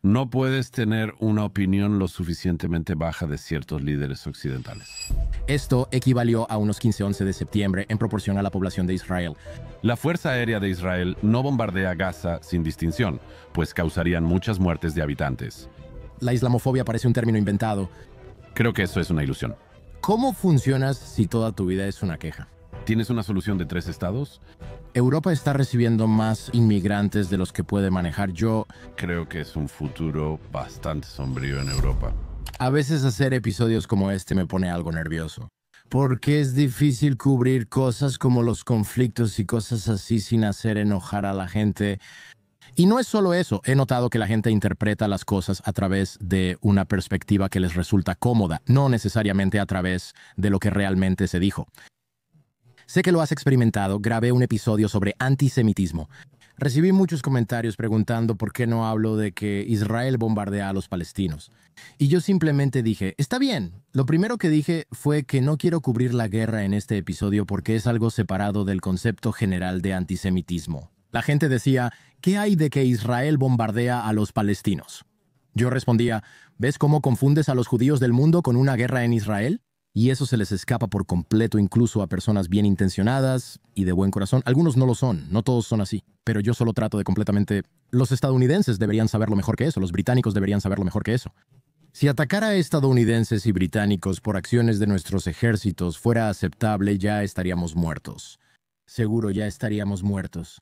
No puedes tener una opinión lo suficientemente baja de ciertos líderes occidentales. Esto equivalió a unos 15-11 de septiembre en proporción a la población de Israel. La Fuerza Aérea de Israel no bombardea Gaza sin distinción, pues causarían muchas muertes de habitantes. La islamofobia parece un término inventado. Creo que eso es una ilusión. ¿Cómo funcionas si toda tu vida es una queja? ¿Tienes una solución de 3 estados? Europa está recibiendo más inmigrantes de los que puede manejar. Yo Creo que es un futuro bastante sombrío en Europa. A veces hacer episodios como este me pone algo nervioso. Porque es difícil cubrir cosas como los conflictos y cosas así sin hacer enojar a la gente. Y no es solo eso, he notado que la gente interpreta las cosas a través de una perspectiva que les resulta cómoda, no necesariamente a través de lo que realmente se dijo. Sé que lo has experimentado, grabé un episodio sobre antisemitismo. Recibí muchos comentarios preguntando por qué no hablo de que Israel bombardea a los palestinos. Y yo simplemente dije, está bien. Lo primero que dije fue que no quiero cubrir la guerra en este episodio porque es algo separado del concepto general de antisemitismo. La gente decía, ¿qué hay de que Israel bombardea a los palestinos? Yo respondía, ¿ves cómo confundes a los judíos del mundo con una guerra en Israel? Y eso se les escapa por completo incluso a personas bien intencionadas y de buen corazón. Algunos no lo son, no todos son así. Pero yo solo trato de completamente... Los estadounidenses deberían saberlo mejor que eso, los británicos deberían saberlo mejor que eso. Si atacar a estadounidenses y británicos por acciones de nuestros ejércitos fuera aceptable, ya estaríamos muertos. Seguro ya estaríamos muertos.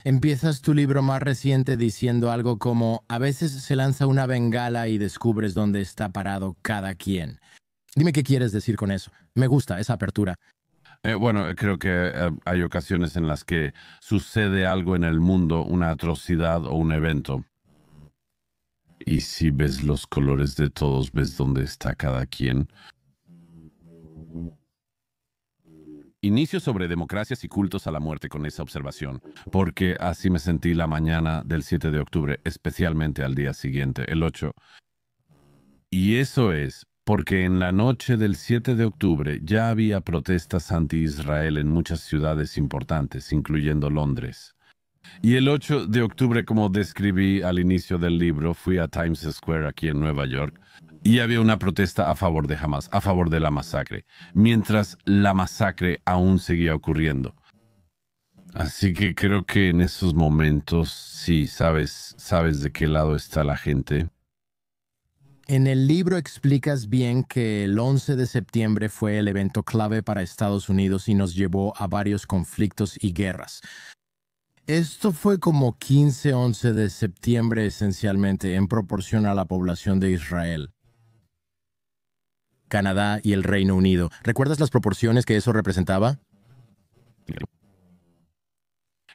Empiezas tu libro más reciente diciendo algo como, a veces se lanza una bengala y descubres dónde está parado cada quien. Dime qué quieres decir con eso. Me gusta esa apertura. Bueno, creo que hay ocasiones en las que sucede algo en el mundo, una atrocidad o un evento. Y si ves los colores de todos, ves dónde está cada quien. Inicio sobre democracias y cultos a la muerte con esa observación, porque así me sentí la mañana del 7 de octubre, especialmente al día siguiente, el 8. Y eso es porque en la noche del 7 de octubre ya había protestas anti-Israel en muchas ciudades importantes, incluyendo Londres. Y el 8 de octubre, como describí al inicio del libro, fui a Times Square aquí en Nueva York y había una protesta a favor de Hamas, a favor de la masacre, mientras la masacre aún seguía ocurriendo. Así que creo que en esos momentos sí sabes de qué lado está la gente. En el libro explicas bien que el 11 de septiembre fue el evento clave para Estados Unidos y nos llevó a varios conflictos y guerras. Esto fue como 15-11 de septiembre esencialmente en proporción a la población de Israel, Canadá y el Reino Unido. ¿Recuerdas las proporciones que eso representaba?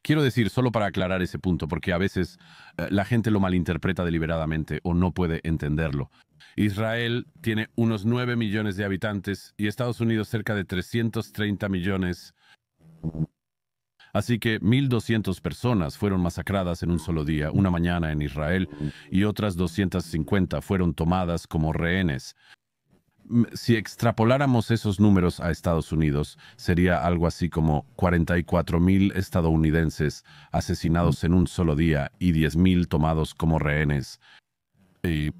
Quiero decir, solo para aclarar ese punto, porque a veces la gente lo malinterpreta deliberadamente o no puede entenderlo. Israel tiene unos 9 millones de habitantes y Estados Unidos cerca de 330 millones. Así que 1.200 personas fueron masacradas en un solo día, una mañana en Israel, y otras 250 fueron tomadas como rehenes. Si extrapoláramos esos números a Estados Unidos, sería algo así como 44.000 estadounidenses asesinados en un solo día y 10.000 tomados como rehenes. Y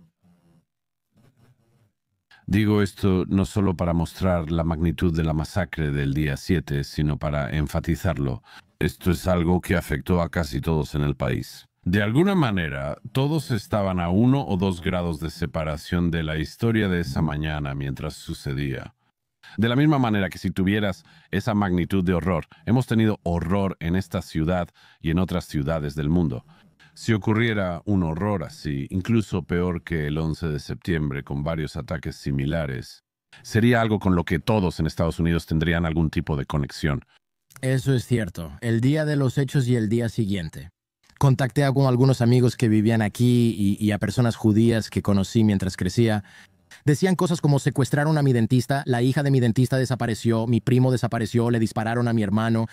digo esto no solo para mostrar la magnitud de la masacre del día 7, sino para enfatizarlo. Esto es algo que afectó a casi todos en el país. De alguna manera, todos estaban a 1 o 2 grados de separación de la historia de esa mañana mientras sucedía. De la misma manera que si tuvieras esa magnitud de horror, hemos tenido horror en esta ciudad y en otras ciudades del mundo. Si ocurriera un horror así, incluso peor que el 11 de septiembre con varios ataques similares, sería algo con lo que todos en Estados Unidos tendrían algún tipo de conexión. Eso es cierto. El día de los hechos y el día siguiente. Contacté a algunos amigos que vivían aquí y a personas judías que conocí mientras crecía. Decían cosas como secuestraron a mi dentista, la hija de mi dentista desapareció, mi primo desapareció, le dispararon a mi hermano.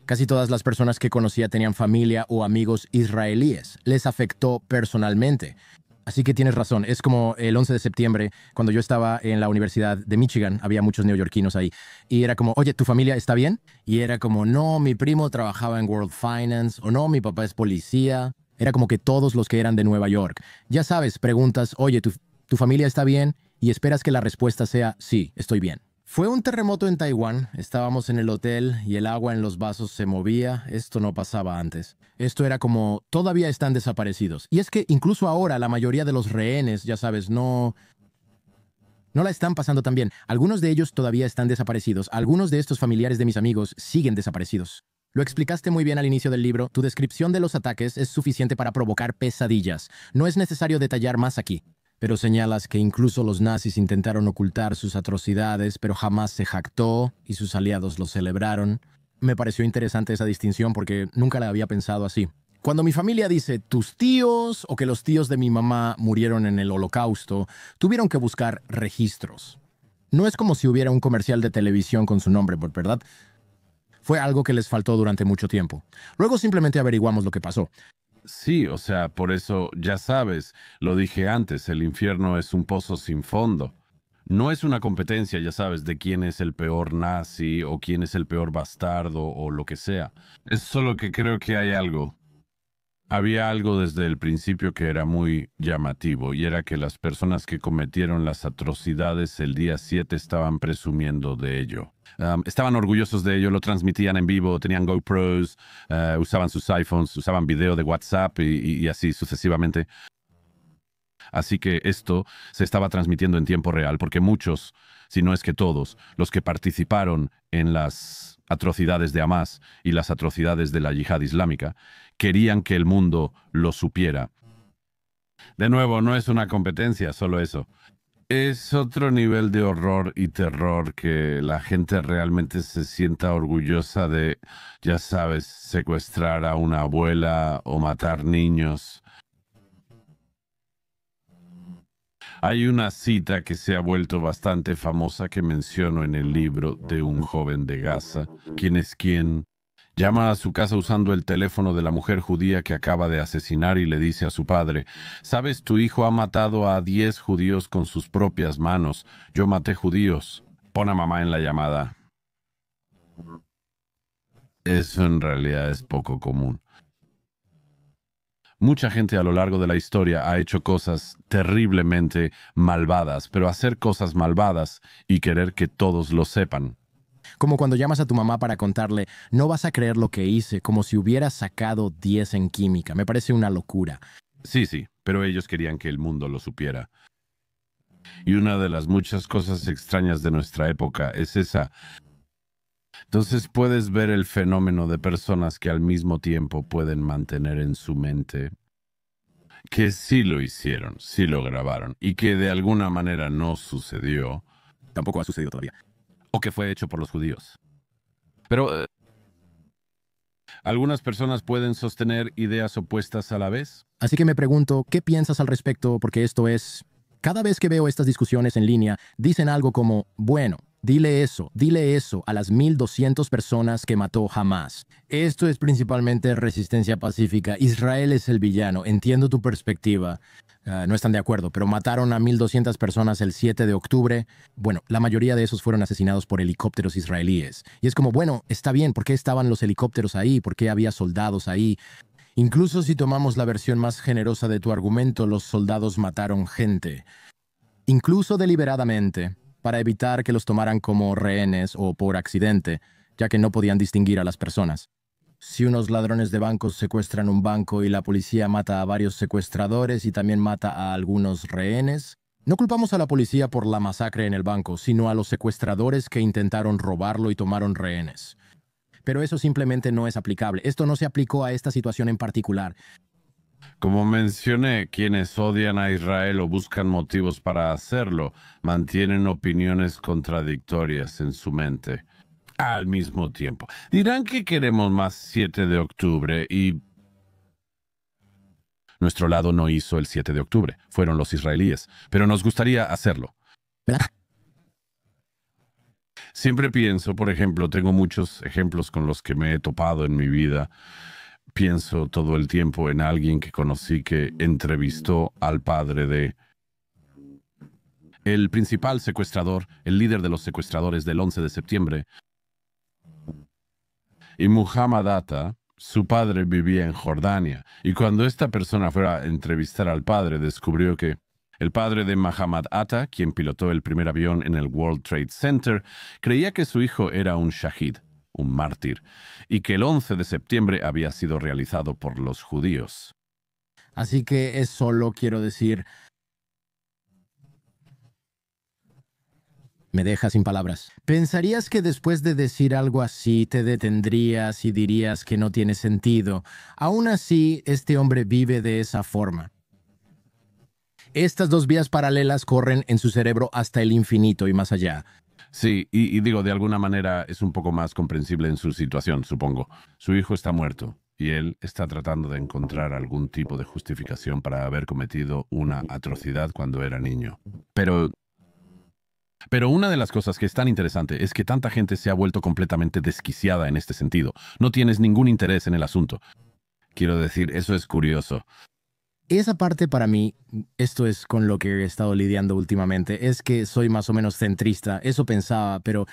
Casi todas las personas que conocía tenían familia o amigos israelíes. Les afectó personalmente. Así que tienes razón, es como el 11 de septiembre, cuando yo estaba en la Universidad de Michigan, había muchos neoyorquinos ahí, y era como, oye, ¿tu familia está bien? Y era como, no, mi primo trabajaba en World Finance, o no, mi papá es policía. Era como que todos los que eran de Nueva York. Ya sabes, preguntas, oye, ¿tu familia está bien? Y esperas que la respuesta sea, sí, estoy bien. Fue un terremoto en Taiwán, estábamos en el hotel y el agua en los vasos se movía, esto no pasaba antes. Esto era como, todavía están desaparecidos. Y es que incluso ahora la mayoría de los rehenes, ya sabes, no la están pasando tan bien. Algunos de ellos todavía están desaparecidos, algunos de estos familiares de mis amigos siguen desaparecidos. Lo explicaste muy bien al inicio del libro, tu descripción de los ataques es suficiente para provocar pesadillas. No es necesario detallar más aquí. Pero señalas que incluso los nazis intentaron ocultar sus atrocidades, pero jamás se jactó y sus aliados lo celebraron. Me pareció interesante esa distinción porque nunca la había pensado así. Cuando mi familia dice tus tíos o que los tíos de mi mamá murieron en el Holocausto, tuvieron que buscar registros. No es como si hubiera un comercial de televisión con su nombre, ¿verdad? Fue algo que les faltó durante mucho tiempo. Luego simplemente averiguamos lo que pasó. Sí, o sea, por eso, ya sabes, lo dije antes, el infierno es un pozo sin fondo. No es una competencia, ya sabes, de quién es el peor nazi o quién es el peor bastardo o lo que sea. Es solo que creo que hay algo. Había algo desde el principio que era muy llamativo y era que las personas que cometieron las atrocidades el día 7 estaban presumiendo de ello. Estaban orgullosos de ello, lo transmitían en vivo, tenían GoPros, usaban sus iPhones, usaban video de WhatsApp y así sucesivamente. Así que esto se estaba transmitiendo en tiempo real porque muchos, si no es que todos, los que participaron en las atrocidades de Hamás y las atrocidades de la yihad islámica, querían que el mundo lo supiera. De nuevo, no es una competencia, solo eso. Es otro nivel de horror y terror que la gente realmente se sienta orgullosa de, ya sabes, secuestrar a una abuela o matar niños. Hay una cita que se ha vuelto bastante famosa que menciono en el libro de un joven de Gaza, quien llama a su casa usando el teléfono de la mujer judía que acaba de asesinar y le dice a su padre, «Sabes, tu hijo ha matado a 10 judíos con sus propias manos. Yo maté judíos. Pon a mamá en la llamada». Eso en realidad es poco común. Mucha gente a lo largo de la historia ha hecho cosas terriblemente malvadas, pero hacer cosas malvadas y querer que todos lo sepan. Como cuando llamas a tu mamá para contarle, no vas a creer lo que hice, como si hubiera sacado 10 en química. Me parece una locura. Sí, sí, pero ellos querían que el mundo lo supiera. Y una de las muchas cosas extrañas de nuestra época es esa. Entonces puedes ver el fenómeno de personas que al mismo tiempo pueden mantener en su mente que sí lo hicieron, sí lo grabaron, y que de alguna manera no sucedió, Tampoco ha sucedido todavía. o que fue hecho por los judíos. Pero algunas personas pueden sostener ideas opuestas a la vez. Así que me pregunto, ¿qué piensas al respecto? Porque esto es... Cada vez que veo estas discusiones en línea, dicen algo como, bueno, dile eso a las 1.200 personas que mató Hamás. Esto es principalmente resistencia pacífica. Israel es el villano. Entiendo tu perspectiva. No están de acuerdo, pero mataron a 1.200 personas el 7 de octubre. Bueno, la mayoría de esos fueron asesinados por helicópteros israelíes. Y es como, bueno, está bien, ¿por qué estaban los helicópteros ahí? ¿Por qué había soldados ahí? Incluso si tomamos la versión más generosa de tu argumento, los soldados mataron gente. Incluso deliberadamente, para evitar que los tomaran como rehenes o por accidente, ya que no podían distinguir a las personas. Si unos ladrones de bancos secuestran un banco y la policía mata a varios secuestradores y también mata a algunos rehenes, no culpamos a la policía por la masacre en el banco, sino a los secuestradores que intentaron robarlo y tomaron rehenes. Pero eso simplemente no es aplicable. Esto no se aplicó a esta situación en particular. Como mencioné, quienes odian a Israel o buscan motivos para hacerlo, mantienen opiniones contradictorias en su mente. Al mismo tiempo, dirán que queremos más 7 de octubre y... Nuestro lado no hizo el 7 de octubre, fueron los israelíes, pero nos gustaría hacerlo. ¿Verdad? Siempre pienso, por ejemplo, tengo muchos ejemplos con los que me he topado en mi vida. Pienso todo el tiempo en alguien que conocí que entrevistó al padre de el principal secuestrador, el líder de los secuestradores del 11 de septiembre. Y Muhammad Atta, Su padre vivía en Jordania, y cuando esta persona fue a entrevistar al padre, descubrió que el padre de Muhammad Atta, quien pilotó el primer avión en el World Trade Center, creía que su hijo era un shahid, un mártir, y que el 11 de septiembre había sido realizado por los judíos. Así que es solo, quiero decir, me deja sin palabras. ¿Pensarías que después de decir algo así te detendrías y dirías que no tiene sentido? Aún así, este hombre vive de esa forma. Estas dos vías paralelas corren en su cerebro hasta el infinito y más allá. Sí, y digo, de alguna manera es un poco más comprensible en su situación, supongo. Su hijo está muerto y él está tratando de encontrar algún tipo de justificación para haber cometido una atrocidad cuando era niño. Pero una de las cosas que es tan interesante es que tanta gente se ha vuelto completamente desquiciada en este sentido. No tienes ningún interés en el asunto. Quiero decir, eso es curioso. Esa parte para mí, esto es con lo que he estado lidiando últimamente, es que soy más o menos centrista, eso pensaba, pero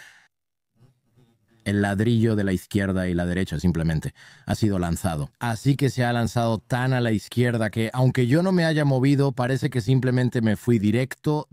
el ladrillo de la izquierda y la derecha simplemente ha sido lanzado. Así que se ha lanzado tan a la izquierda que, aunque yo no me haya movido, parece que simplemente me fui directo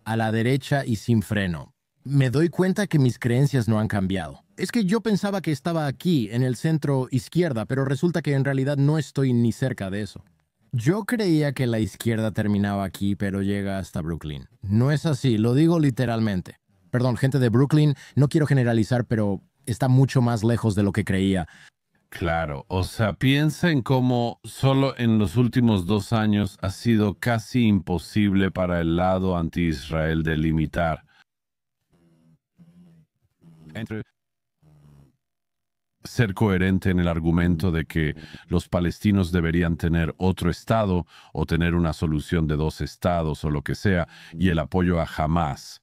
a la derecha y sin freno. Me doy cuenta que mis creencias no han cambiado. Es que yo pensaba que estaba aquí, en el centro izquierda, pero resulta que en realidad no estoy ni cerca de eso. Yo creía que la izquierda terminaba aquí, pero llega hasta Brooklyn. No es así, lo digo literalmente. Perdón, gente de Brooklyn, no quiero generalizar, pero está mucho más lejos de lo que creía. Claro, o sea, piensa en cómo solo en los últimos 2 años ha sido casi imposible para el lado anti-Israel delimitar entre ser coherente en el argumento de que los palestinos deberían tener otro estado o tener una solución de 2 estados o lo que sea, y el apoyo a Hamás.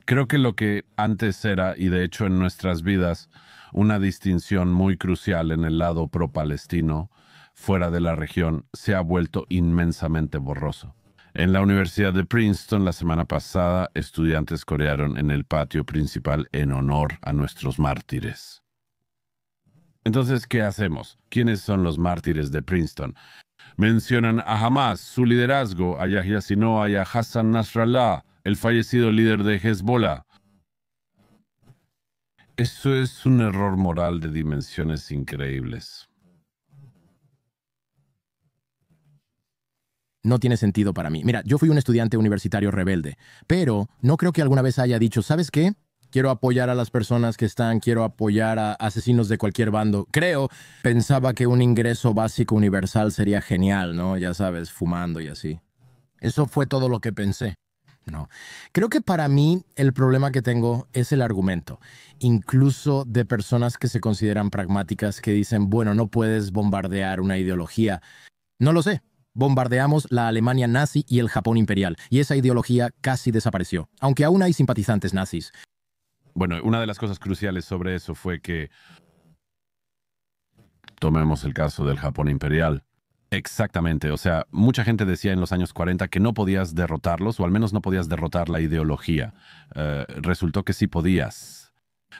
Creo que lo que antes era, y de hecho en nuestras vidas, una distinción muy crucial en el lado pro-palestino, fuera de la región, se ha vuelto inmensamente borroso. En la Universidad de Princeton la semana pasada, estudiantes corearon en el patio principal en honor a nuestros mártires. Entonces, ¿qué hacemos? ¿Quiénes son los mártires de Princeton? Mencionan a Hamás, su liderazgo, a Yahya Sinnoa y a Hassan Nasrallah, el fallecido líder de Hezbollah. Eso es un error moral de dimensiones increíbles. No tiene sentido para mí. Mira, yo fui un estudiante universitario rebelde, pero no creo que alguna vez haya dicho, ¿sabes qué? Quiero apoyar a las personas que quiero apoyar a asesinos de cualquier bando. Pensaba que un ingreso básico universal sería genial, ¿no? Ya sabes, fumando y así. Eso fue todo lo que pensé. No. Creo que para mí el problema que tengo es el argumento, incluso de personas que se consideran pragmáticas que dicen, bueno, no puedes bombardear una ideología. No lo sé. Bombardeamos la Alemania nazi y el Japón imperial, y esa ideología casi desapareció, aunque aún hay simpatizantes nazis. Bueno, una de las cosas cruciales sobre eso fue que tomemos el caso del Japón imperial. Exactamente, o sea, mucha gente decía en los años 40 que no podías derrotarlos, o al menos no podías derrotar la ideología. Resultó que sí podías.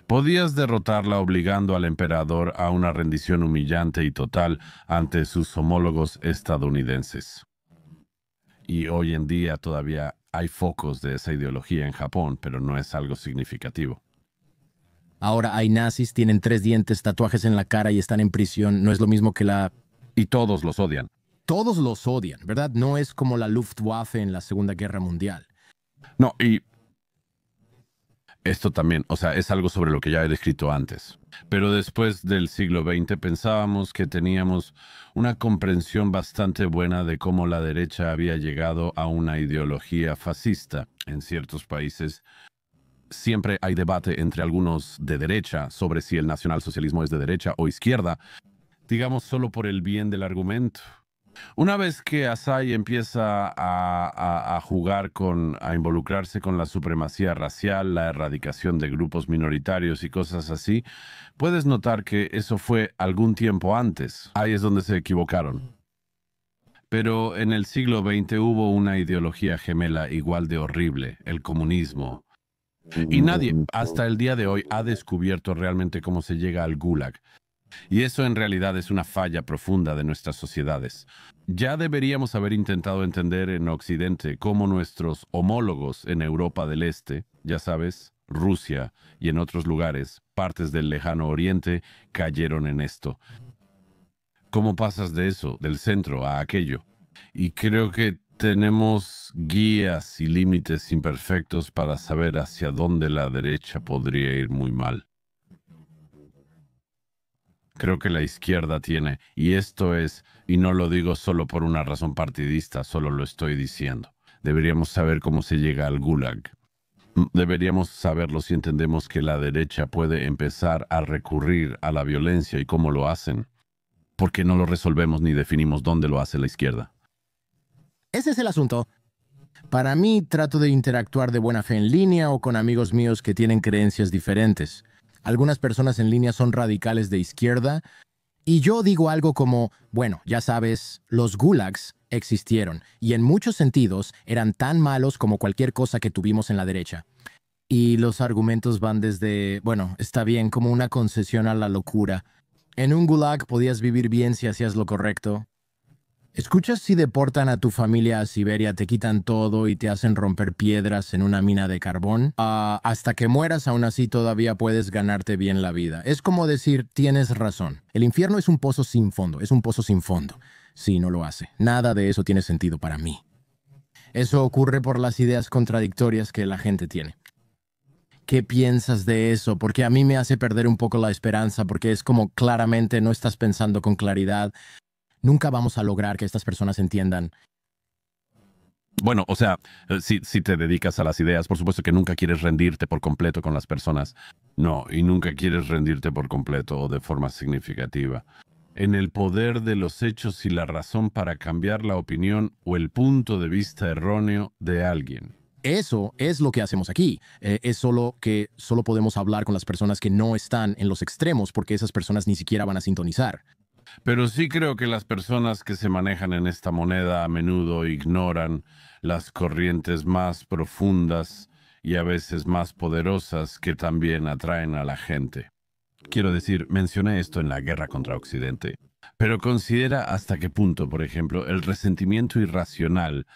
Podías derrotarla obligando al emperador a una rendición humillante y total ante sus homólogos estadounidenses. Y hoy en día todavía hay focos de esa ideología en Japón, pero no es algo significativo. Ahora hay nazis, tienen 3 dientes, tatuajes en la cara y están en prisión. No es lo mismo que la... Y todos los odian. Todos los odian, ¿verdad? No es como la Luftwaffe en la Segunda Guerra Mundial. No, y esto también, o sea, es algo sobre lo que ya he descrito antes. Pero después del siglo XX pensábamos que teníamos una comprensión bastante buena de cómo la derecha había llegado a una ideología fascista en ciertos países. Siempre hay debate entre algunos de derecha sobre si el nacionalsocialismo es de derecha o izquierda, digamos solo por el bien del argumento. Una vez que Asai empieza a jugar a involucrarse con la supremacía racial, la erradicación de grupos minoritarios y cosas así, puedes notar que eso fue algún tiempo antes. Ahí es donde se equivocaron. Pero en el siglo XX hubo una ideología gemela igual de horrible, el comunismo. Y nadie, hasta el día de hoy, ha descubierto realmente cómo se llega al Gulag. Y eso en realidad es una falla profunda de nuestras sociedades. Ya deberíamos haber intentado entender en Occidente cómo nuestros homólogos en Europa del Este, ya sabes, Rusia y en otros lugares, partes del lejano Oriente, cayeron en esto. ¿Cómo pasas de eso, del centro, a aquello? Y creo que tenemos guías y límites imperfectos para saber hacia dónde la derecha podría ir muy mal. Creo que la izquierda tiene, y esto es, y no lo digo solo por una razón partidista, solo lo estoy diciendo. Deberíamos saber cómo se llega al Gulag. Deberíamos saberlo si entendemos que la derecha puede empezar a recurrir a la violencia y cómo lo hacen. Porque no lo resolvemos ni definimos dónde lo hace la izquierda. Ese es el asunto. Para mí, trato de interactuar de buena fe en línea o con amigos míos que tienen creencias diferentes. Algunas personas en línea son radicales de izquierda y yo digo algo como, bueno, ya sabes, los gulags existieron y en muchos sentidos eran tan malos como cualquier cosa que tuvimos en la derecha. Y los argumentos van desde, bueno, está bien, como una concesión a la locura. En un gulag podías vivir bien si hacías lo correcto. ¿Escuchas si deportan a tu familia a Siberia, te quitan todo y te hacen romper piedras en una mina de carbón? Hasta que mueras, aún así todavía puedes ganarte bien la vida. Es como decir, tienes razón. El infierno es un pozo sin fondo, es un pozo sin fondo. Sí, no lo hace. Nada de eso tiene sentido para mí. Eso ocurre por las ideas contradictorias que la gente tiene. ¿Qué piensas de eso? Porque a mí me hace perder un poco la esperanza, porque es como claramente no estás pensando con claridad. Nunca vamos a lograr que estas personas entiendan. Bueno, o sea, si te dedicas a las ideas, por supuesto que nunca quieres rendirte por completo con las personas. No, y nunca quieres rendirte por completo o de forma significativa. En el poder de los hechos y la razón para cambiar la opinión o el punto de vista erróneo de alguien. Eso es lo que hacemos aquí. Es solo que solo podemos hablar con las personas que no están en los extremos porque esas personas ni siquiera van a sintonizar. Pero sí creo que las personas que se manejan en esta moneda a menudo ignoran las corrientes más profundas y a veces más poderosas que también atraen a la gente. Quiero decir, mencioné esto en la guerra contra Occidente, pero considera hasta qué punto, por ejemplo, el resentimiento irracional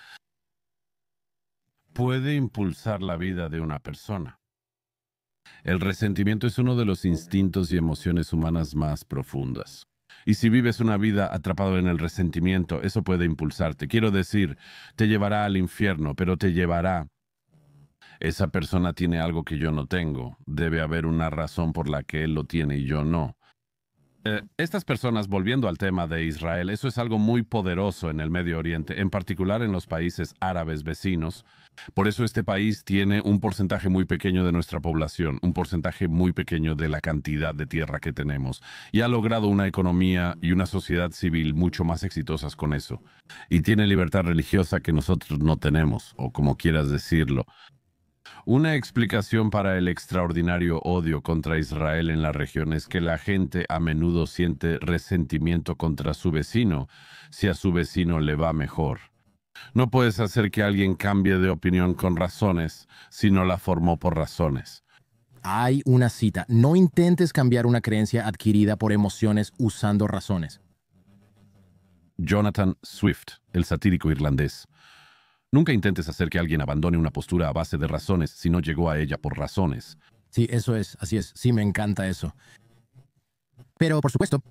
puede impulsar la vida de una persona. El resentimiento es uno de los instintos y emociones humanas más profundas. Y si vives una vida atrapado en el resentimiento, eso puede impulsarte. Quiero decir, te llevará al infierno, pero te llevará. Esa persona tiene algo que yo no tengo. Debe haber una razón por la que él lo tiene y yo no. Estas personas, volviendo al tema de Israel, eso es algo muy poderoso en el Medio Oriente, en particular en los países árabes vecinos. Por eso este país tiene un porcentaje muy pequeño de nuestra población, un porcentaje muy pequeño de la cantidad de tierra que tenemos, y ha logrado una economía y una sociedad civil mucho más exitosas con eso. Y tiene libertad religiosa que nosotros no tenemos, o como quieras decirlo. Una explicación para el extraordinario odio contra Israel en la región es que la gente a menudo siente resentimiento contra su vecino si a su vecino le va mejor. No puedes hacer que alguien cambie de opinión con razones si no la formó por razones. Hay una cita. No intentes cambiar una creencia adquirida por emociones usando razones. Jonathan Swift, el satírico irlandés. Nunca intentes hacer que alguien abandone una postura a base de razones si no llegó a ella por razones. Sí, eso es, así es. Sí, me encanta eso. Pero, por supuesto,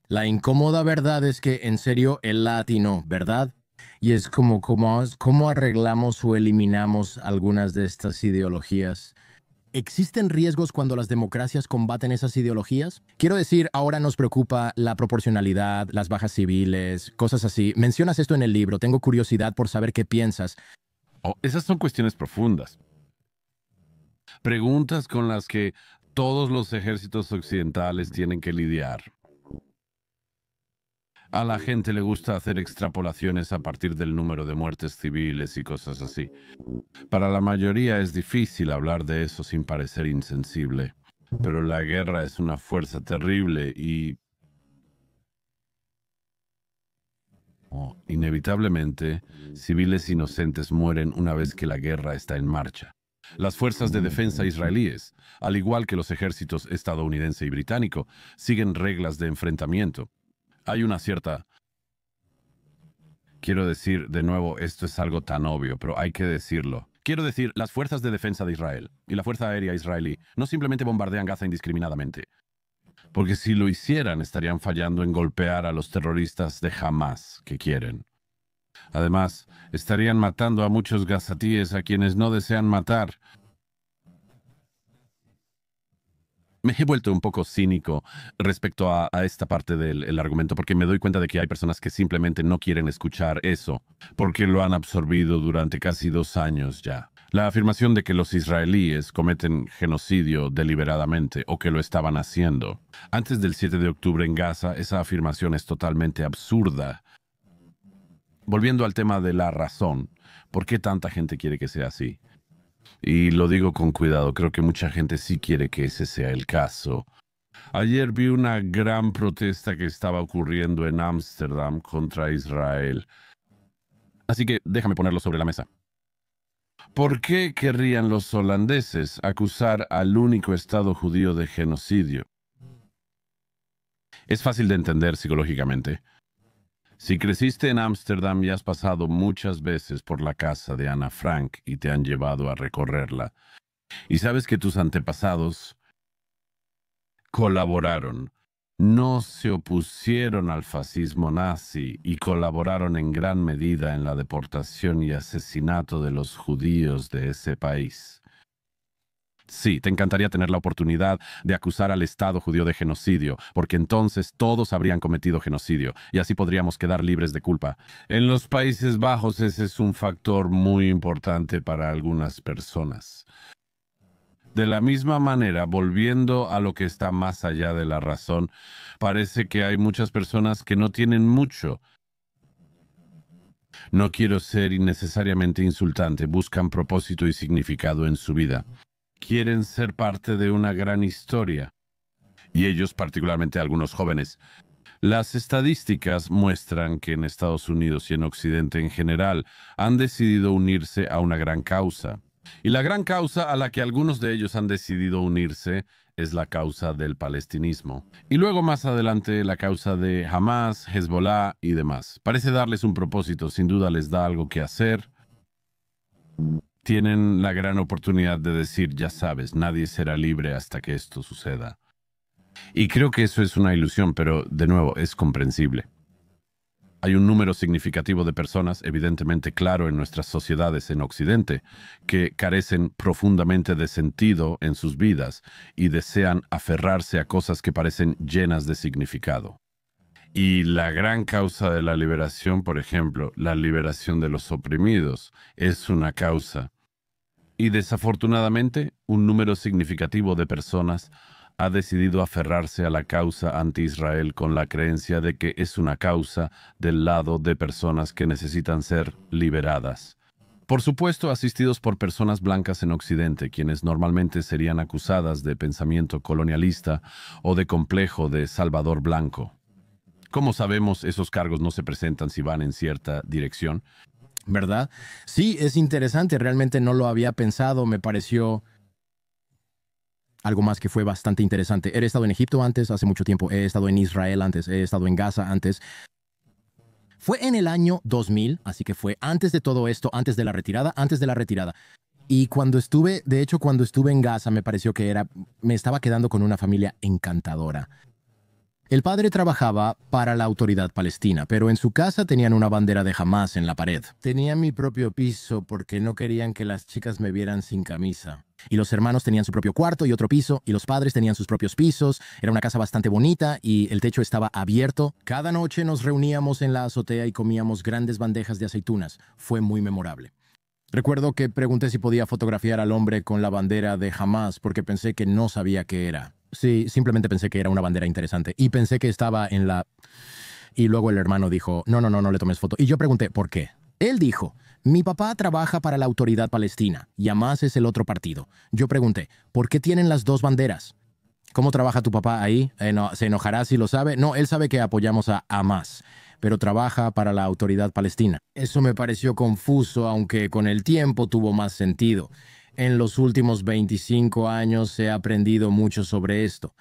la incómoda verdad es que, en serio, el latino, ¿verdad? Y es como, ¿cómo arreglamos o eliminamos algunas de estas ideologías? ¿Existen riesgos cuando las democracias combaten esas ideologías? Quiero decir, ahora nos preocupa la proporcionalidad, las bajas civiles, cosas así. Mencionas esto en el libro, tengo curiosidad por saber qué piensas. Oh, esas son cuestiones profundas. Preguntas con las que todos los ejércitos occidentales tienen que lidiar. A la gente le gusta hacer extrapolaciones a partir del número de muertes civiles y cosas así. Para la mayoría es difícil hablar de eso sin parecer insensible, pero la guerra es una fuerza terrible y inevitablemente civiles inocentes mueren una vez que la guerra está en marcha. Las fuerzas de defensa israelíes, al igual que los ejércitos estadounidense y británico, siguen reglas de enfrentamiento. Hay una cierta... Quiero decir, de nuevo, esto es algo tan obvio, pero hay que decirlo. Quiero decir, las fuerzas de defensa de Israel y la Fuerza Aérea Israelí no simplemente bombardean Gaza indiscriminadamente, porque si lo hicieran estarían fallando en golpear a los terroristas de Hamas que quieren. Además, estarían matando a muchos gazatíes a quienes no desean matar. Me he vuelto un poco cínico respecto a esta parte del argumento porque me doy cuenta de que hay personas que simplemente no quieren escuchar eso porque lo han absorbido durante casi 2 años ya. La afirmación de que los israelíes cometen genocidio deliberadamente o que lo estaban haciendo. Antes del 7 de octubre en Gaza, esa afirmación es totalmente absurda. Volviendo al tema de la razón, ¿por qué tanta gente quiere que sea así? Y lo digo con cuidado, creo que mucha gente sí quiere que ese sea el caso. Ayer vi una gran protesta que estaba ocurriendo en Ámsterdam contra Israel. Así que déjame ponerlo sobre la mesa. ¿Por qué querrían los holandeses acusar al único Estado judío de genocidio? Es fácil de entender psicológicamente. Si creciste en Ámsterdam y has pasado muchas veces por la casa de Ana Frank y te han llevado a recorrerla, y sabes que tus antepasados colaboraron, no se opusieron al fascismo nazi y colaboraron en gran medida en la deportación y asesinato de los judíos de ese país. Sí, te encantaría tener la oportunidad de acusar al Estado judío de genocidio, porque entonces todos habrían cometido genocidio, y así podríamos quedar libres de culpa. En los Países Bajos ese es un factor muy importante para algunas personas. De la misma manera, volviendo a lo que está más allá de la razón, parece que hay muchas personas que no tienen mucho. No quiero ser innecesariamente insultante, buscan propósito y significado en su vida. Quieren ser parte de una gran historia. Y ellos, particularmente algunos jóvenes. Las estadísticas muestran que en Estados Unidos y en Occidente en general han decidido unirse a una gran causa. Y la gran causa a la que algunos de ellos han decidido unirse es la causa del palestinismo. Y luego más adelante la causa de Hamas, Hezbollah y demás. Parece darles un propósito, sin duda les da algo que hacer. Tienen la gran oportunidad de decir, ya sabes, nadie será libre hasta que esto suceda. Y creo que eso es una ilusión, pero de nuevo, es comprensible. Hay un número significativo de personas, evidentemente claro en nuestras sociedades en Occidente, que carecen profundamente de sentido en sus vidas y desean aferrarse a cosas que parecen llenas de significado. Y la gran causa de la liberación, por ejemplo, la liberación de los oprimidos, es una causa. Y desafortunadamente, un número significativo de personas ha decidido aferrarse a la causa anti-Israel con la creencia de que es una causa del lado de personas que necesitan ser liberadas. Por supuesto, asistidos por personas blancas en Occidente, quienes normalmente serían acusadas de pensamiento colonialista o de complejo de Salvador Blanco. Como sabemos, esos cargos no se presentan si van en cierta dirección. ¿Verdad? Sí, es interesante. Realmente no lo había pensado. Me pareció algo más que fue bastante interesante. He estado en Egipto antes, hace mucho tiempo. He estado en Israel antes. He estado en Gaza antes. Fue en el año 2000, así que fue antes de todo esto, antes de la retirada, antes de la retirada. Y cuando estuve, de hecho, cuando estuve en Gaza, me pareció que me estaba quedando con una familia encantadora. El padre trabajaba para la autoridad palestina, pero en su casa tenían una bandera de Hamas en la pared. Tenía mi propio piso porque no querían que las chicas me vieran sin camisa. Y los hermanos tenían su propio cuarto y otro piso, y los padres tenían sus propios pisos. Era una casa bastante bonita y el techo estaba abierto. Cada noche nos reuníamos en la azotea y comíamos grandes bandejas de aceitunas. Fue muy memorable. Recuerdo que pregunté si podía fotografiar al hombre con la bandera de Hamas porque pensé que no sabía qué era. Sí, simplemente pensé que era una bandera interesante y pensé que estaba en la... Y luego el hermano dijo, no le tomes foto. Y yo pregunté, ¿por qué? Él dijo, mi papá trabaja para la autoridad palestina y Hamas es el otro partido. Yo pregunté, ¿por qué tienen las dos banderas? ¿Cómo trabaja tu papá ahí? No, ¿se enojará si lo sabe? No, él sabe que apoyamos a Hamas, pero trabaja para la autoridad palestina. Eso me pareció confuso, aunque con el tiempo tuvo más sentido. En los últimos 25 años he aprendido mucho sobre esto.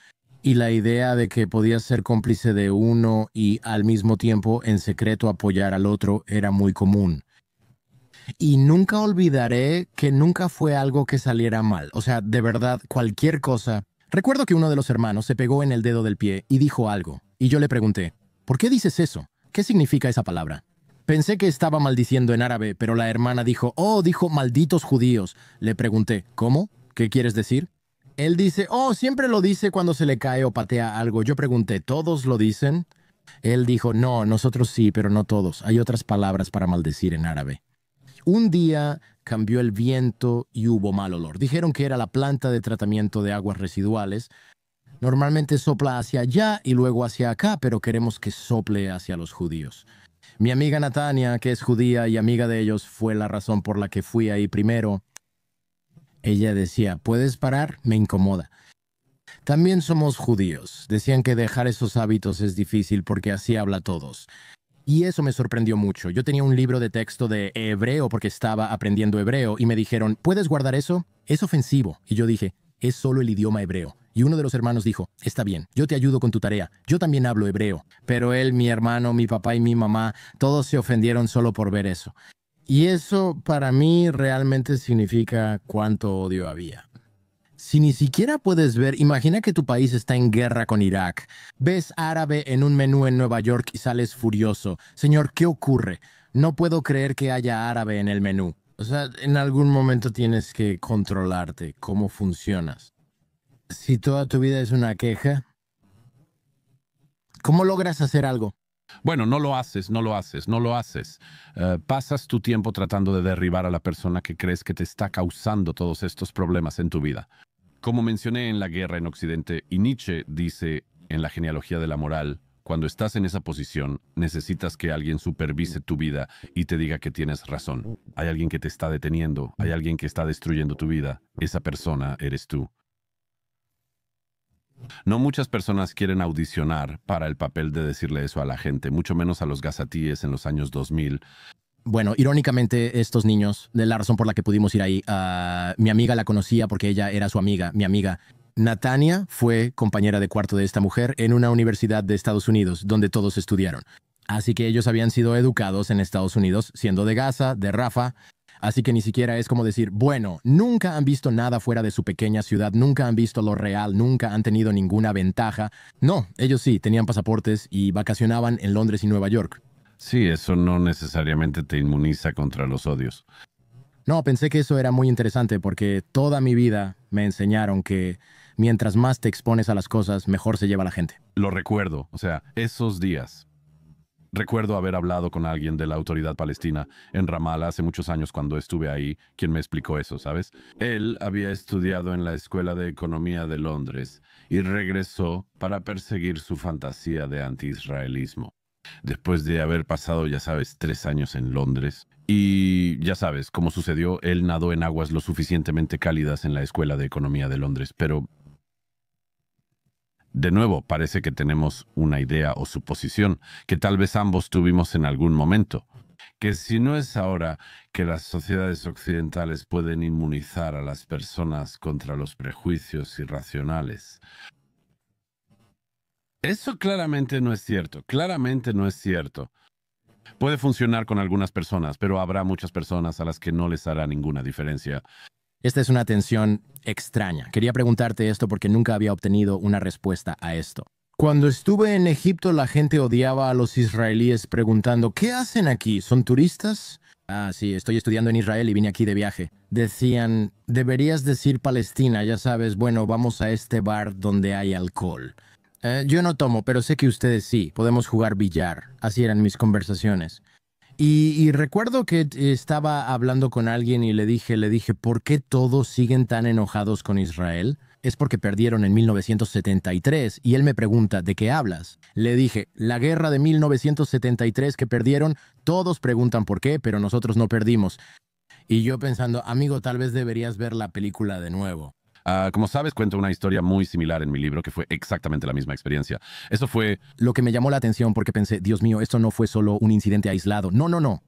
Y la idea de que podías ser cómplice de uno y al mismo tiempo en secreto apoyar al otro era muy común. Y nunca olvidaré que nunca fue algo que saliera mal. O sea, de verdad, cualquier cosa. Recuerdo que uno de los hermanos se pegó en el dedo del pie y dijo algo. Y yo le pregunté, ¿por qué dices eso? ¿Qué significa esa palabra? Pensé que estaba maldiciendo en árabe, pero la hermana dijo, oh, dijo malditos judíos. Le pregunté, ¿cómo? ¿Qué quieres decir? Él dice, oh, siempre lo dice cuando se le cae o patea algo. Yo pregunté, ¿todos lo dicen? Él dijo, no, nosotros sí, pero no todos. Hay otras palabras para maldecir en árabe. Un día cambió el viento y hubo mal olor. Dijeron que era la planta de tratamiento de aguas residuales. Normalmente sopla hacia allá y luego hacia acá, pero queremos que sople hacia los judíos. Mi amiga Natania, que es judía y amiga de ellos, fue la razón por la que fui ahí primero. Ella decía, ¿puedes parar? Me incomoda. También somos judíos. Decían que dejar esos hábitos es difícil porque así habla todos. Y eso me sorprendió mucho. Yo tenía un libro de texto de hebreo porque estaba aprendiendo hebreo y me dijeron, ¿puedes guardar eso? Es ofensivo. Y yo dije, es solo el idioma hebreo. Y uno de los hermanos dijo, está bien, yo te ayudo con tu tarea. Yo también hablo hebreo. Pero él, mi hermano, mi papá y mi mamá, todos se ofendieron solo por ver eso. Y eso para mí realmente significa cuánto odio había. Si ni siquiera puedes ver, imagina que tu país está en guerra con Irak. Ves árabe en un menú en Nueva York y sales furioso. Señor, ¿qué ocurre? No puedo creer que haya árabe en el menú. O sea, en algún momento tienes que controlarte, cómo funcionas. Si toda tu vida es una queja, ¿cómo logras hacer algo? Bueno, no lo haces, no lo haces, no lo haces. Pasas tu tiempo tratando de derribar a la persona que crees que te está causando todos estos problemas en tu vida. Como mencioné en La guerra en Occidente, y Nietzsche dice en La genealogía de la moral, cuando estás en esa posición, necesitas que alguien supervise tu vida y te diga que tienes razón. Hay alguien que te está deteniendo, hay alguien que está destruyendo tu vida. Esa persona eres tú. No muchas personas quieren audicionar para el papel de decirle eso a la gente, mucho menos a los gazatíes en los años 2000. Bueno, irónicamente, estos niños, de la razón por la que pudimos ir ahí, mi amiga la conocía porque ella era su amiga, mi amiga. Natania fue compañera de cuarto de esta mujer en una universidad de Estados Unidos, donde todos estudiaron. Así que ellos habían sido educados en Estados Unidos, siendo de Gaza, de Rafah. Así que ni siquiera es como decir, bueno, nunca han visto nada fuera de su pequeña ciudad, nunca han visto lo real, nunca han tenido ninguna ventaja. No, ellos sí, tenían pasaportes y vacacionaban en Londres y Nueva York. Sí, eso no necesariamente te inmuniza contra los odios. No, pensé que eso era muy interesante porque toda mi vida me enseñaron que mientras más te expones a las cosas, mejor se lleva la gente. Lo recuerdo, o sea, esos días. Recuerdo haber hablado con alguien de la autoridad palestina en Ramallah hace muchos años cuando estuve ahí, quien me explicó eso, ¿sabes? Él había estudiado en la Escuela de Economía de Londres y regresó para perseguir su fantasía de anti-israelismo. Después de haber pasado, ya sabes, 3 años en Londres. Y ya sabes, como sucedió, él nadó en aguas lo suficientemente cálidas en la Escuela de Economía de Londres, pero de nuevo, parece que tenemos una idea o suposición que tal vez ambos tuvimos en algún momento, que si no es ahora que las sociedades occidentales pueden inmunizar a las personas contra los prejuicios irracionales. Eso claramente no es cierto, claramente no es cierto. Puede funcionar con algunas personas, pero habrá muchas personas a las que no les hará ninguna diferencia. Esta es una atención extraña. Quería preguntarte esto porque nunca había obtenido una respuesta a esto. Cuando estuve en Egipto, la gente odiaba a los israelíes preguntando, ¿qué hacen aquí? ¿Son turistas? Ah, sí, estoy estudiando en Israel y vine aquí de viaje. Decían, deberías decir Palestina, ya sabes, bueno, vamos a este bar donde hay alcohol. Yo no tomo, pero sé que ustedes sí, podemos jugar billar. Así eran mis conversaciones. Y recuerdo que estaba hablando con alguien y le dije, ¿por qué todos siguen tan enojados con Israel? Es porque perdieron en 1973 y él me pregunta, ¿de qué hablas? Le dije, la guerra de 1973 que perdieron, todos preguntan por qué, pero nosotros no perdimos. Y yo pensando, amigo, tal vez deberías ver la película de nuevo. Como sabes, cuento una historia muy similar en mi libro que fue exactamente la misma experiencia. Eso fue lo que me llamó la atención porque pensé, Dios mío, esto no fue solo un incidente aislado. No, no, no.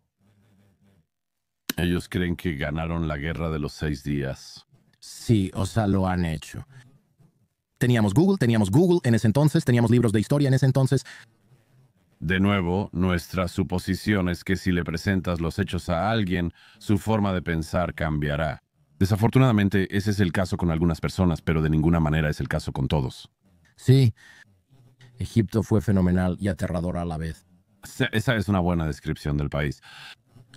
Ellos creen que ganaron la guerra de los 6 días. Sí, o sea, lo han hecho. Teníamos Google en ese entonces, teníamos libros de historia en ese entonces. De nuevo, nuestra suposición es que si le presentas los hechos a alguien, su forma de pensar cambiará. Desafortunadamente, ese es el caso con algunas personas, pero de ninguna manera es el caso con todos. Sí, Egipto fue fenomenal y aterrador a la vez. Esa es una buena descripción del país.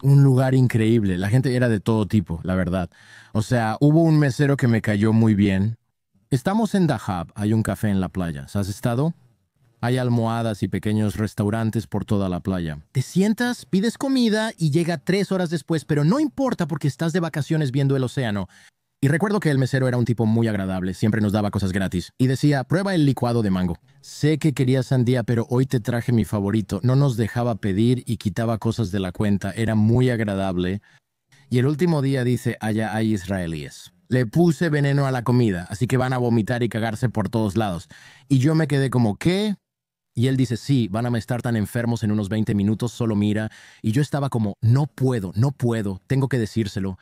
Un lugar increíble, la gente era de todo tipo, la verdad. O sea, hubo un mesero que me cayó muy bien. Estamos en Dahab, hay un café en la playa. ¿Has estado? Hay almohadas y pequeños restaurantes por toda la playa. Te sientas, pides comida y llega 3 horas después, pero no importa porque estás de vacaciones viendo el océano. Y recuerdo que el mesero era un tipo muy agradable, siempre nos daba cosas gratis. Y decía, prueba el licuado de mango. Sé que querías sandía, pero hoy te traje mi favorito. No nos dejaba pedir y quitaba cosas de la cuenta. Era muy agradable. Y el último día dice, allá hay israelíes. Le puse veneno a la comida, así que van a vomitar y cagarse por todos lados. Y yo me quedé como, ¿qué? Y él dice, sí, van a estar tan enfermos en unos 20 minutos, solo mira. Y yo estaba como, no puedo, tengo que decírselo.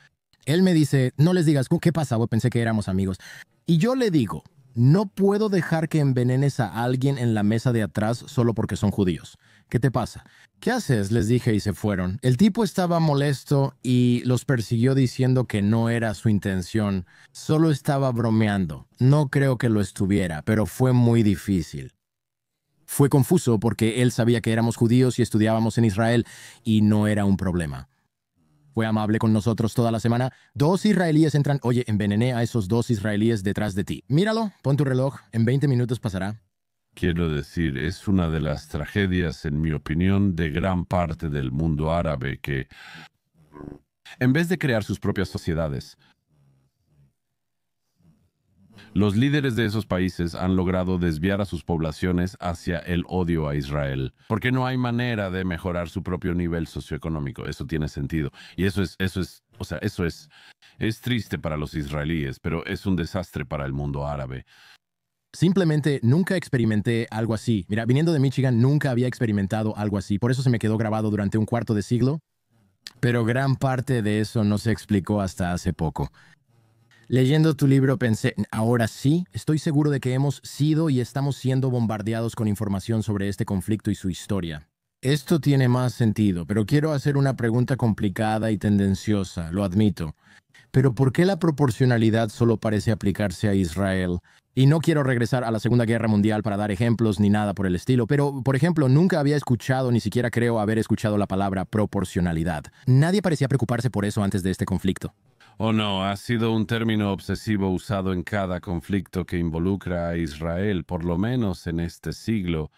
Él me dice, no les digas, ¿qué pasa? Pensé que éramos amigos. Y yo le digo, no puedo dejar que envenenes a alguien en la mesa de atrás solo porque son judíos. ¿Qué te pasa? ¿Qué haces? Les dije y se fueron. El tipo estaba molesto y los persiguió diciendo que no era su intención. Solo estaba bromeando. No creo que lo estuviera, pero fue muy difícil. Fue confuso porque él sabía que éramos judíos y estudiábamos en Israel y no era un problema. Fue amable con nosotros toda la semana. 2 israelíes entran. Oye, envenené a esos 2 israelíes detrás de ti. Míralo, pon tu reloj. En 20 minutos pasará. Quiero decir, es una de las tragedias, en mi opinión, de gran parte del mundo árabe que, en vez de crear sus propias sociedades, los líderes de esos países han logrado desviar a sus poblaciones hacia el odio a Israel, porque no hay manera de mejorar su propio nivel socioeconómico. Eso tiene sentido. Y es triste para los israelíes, pero es un desastre para el mundo árabe. Simplemente nunca experimenté algo así. Mira, viniendo de Michigan, nunca había experimentado algo así. Por eso se me quedó grabado durante un cuarto de siglo. Pero gran parte de eso no se explicó hasta hace poco. Leyendo tu libro pensé, ahora sí, estoy seguro de que hemos sido y estamos siendo bombardeados con información sobre este conflicto y su historia. Esto tiene más sentido, pero quiero hacer una pregunta complicada y tendenciosa, lo admito. Pero ¿por qué la proporcionalidad solo parece aplicarse a Israel? Y no quiero regresar a la Segunda Guerra Mundial para dar ejemplos ni nada por el estilo, pero, por ejemplo, nunca había escuchado, ni siquiera creo haber escuchado la palabra proporcionalidad. Nadie parecía preocuparse por eso antes de este conflicto. Oh no, ha sido un término obsesivo usado en cada conflicto que involucra a Israel, por lo menos en este siglo.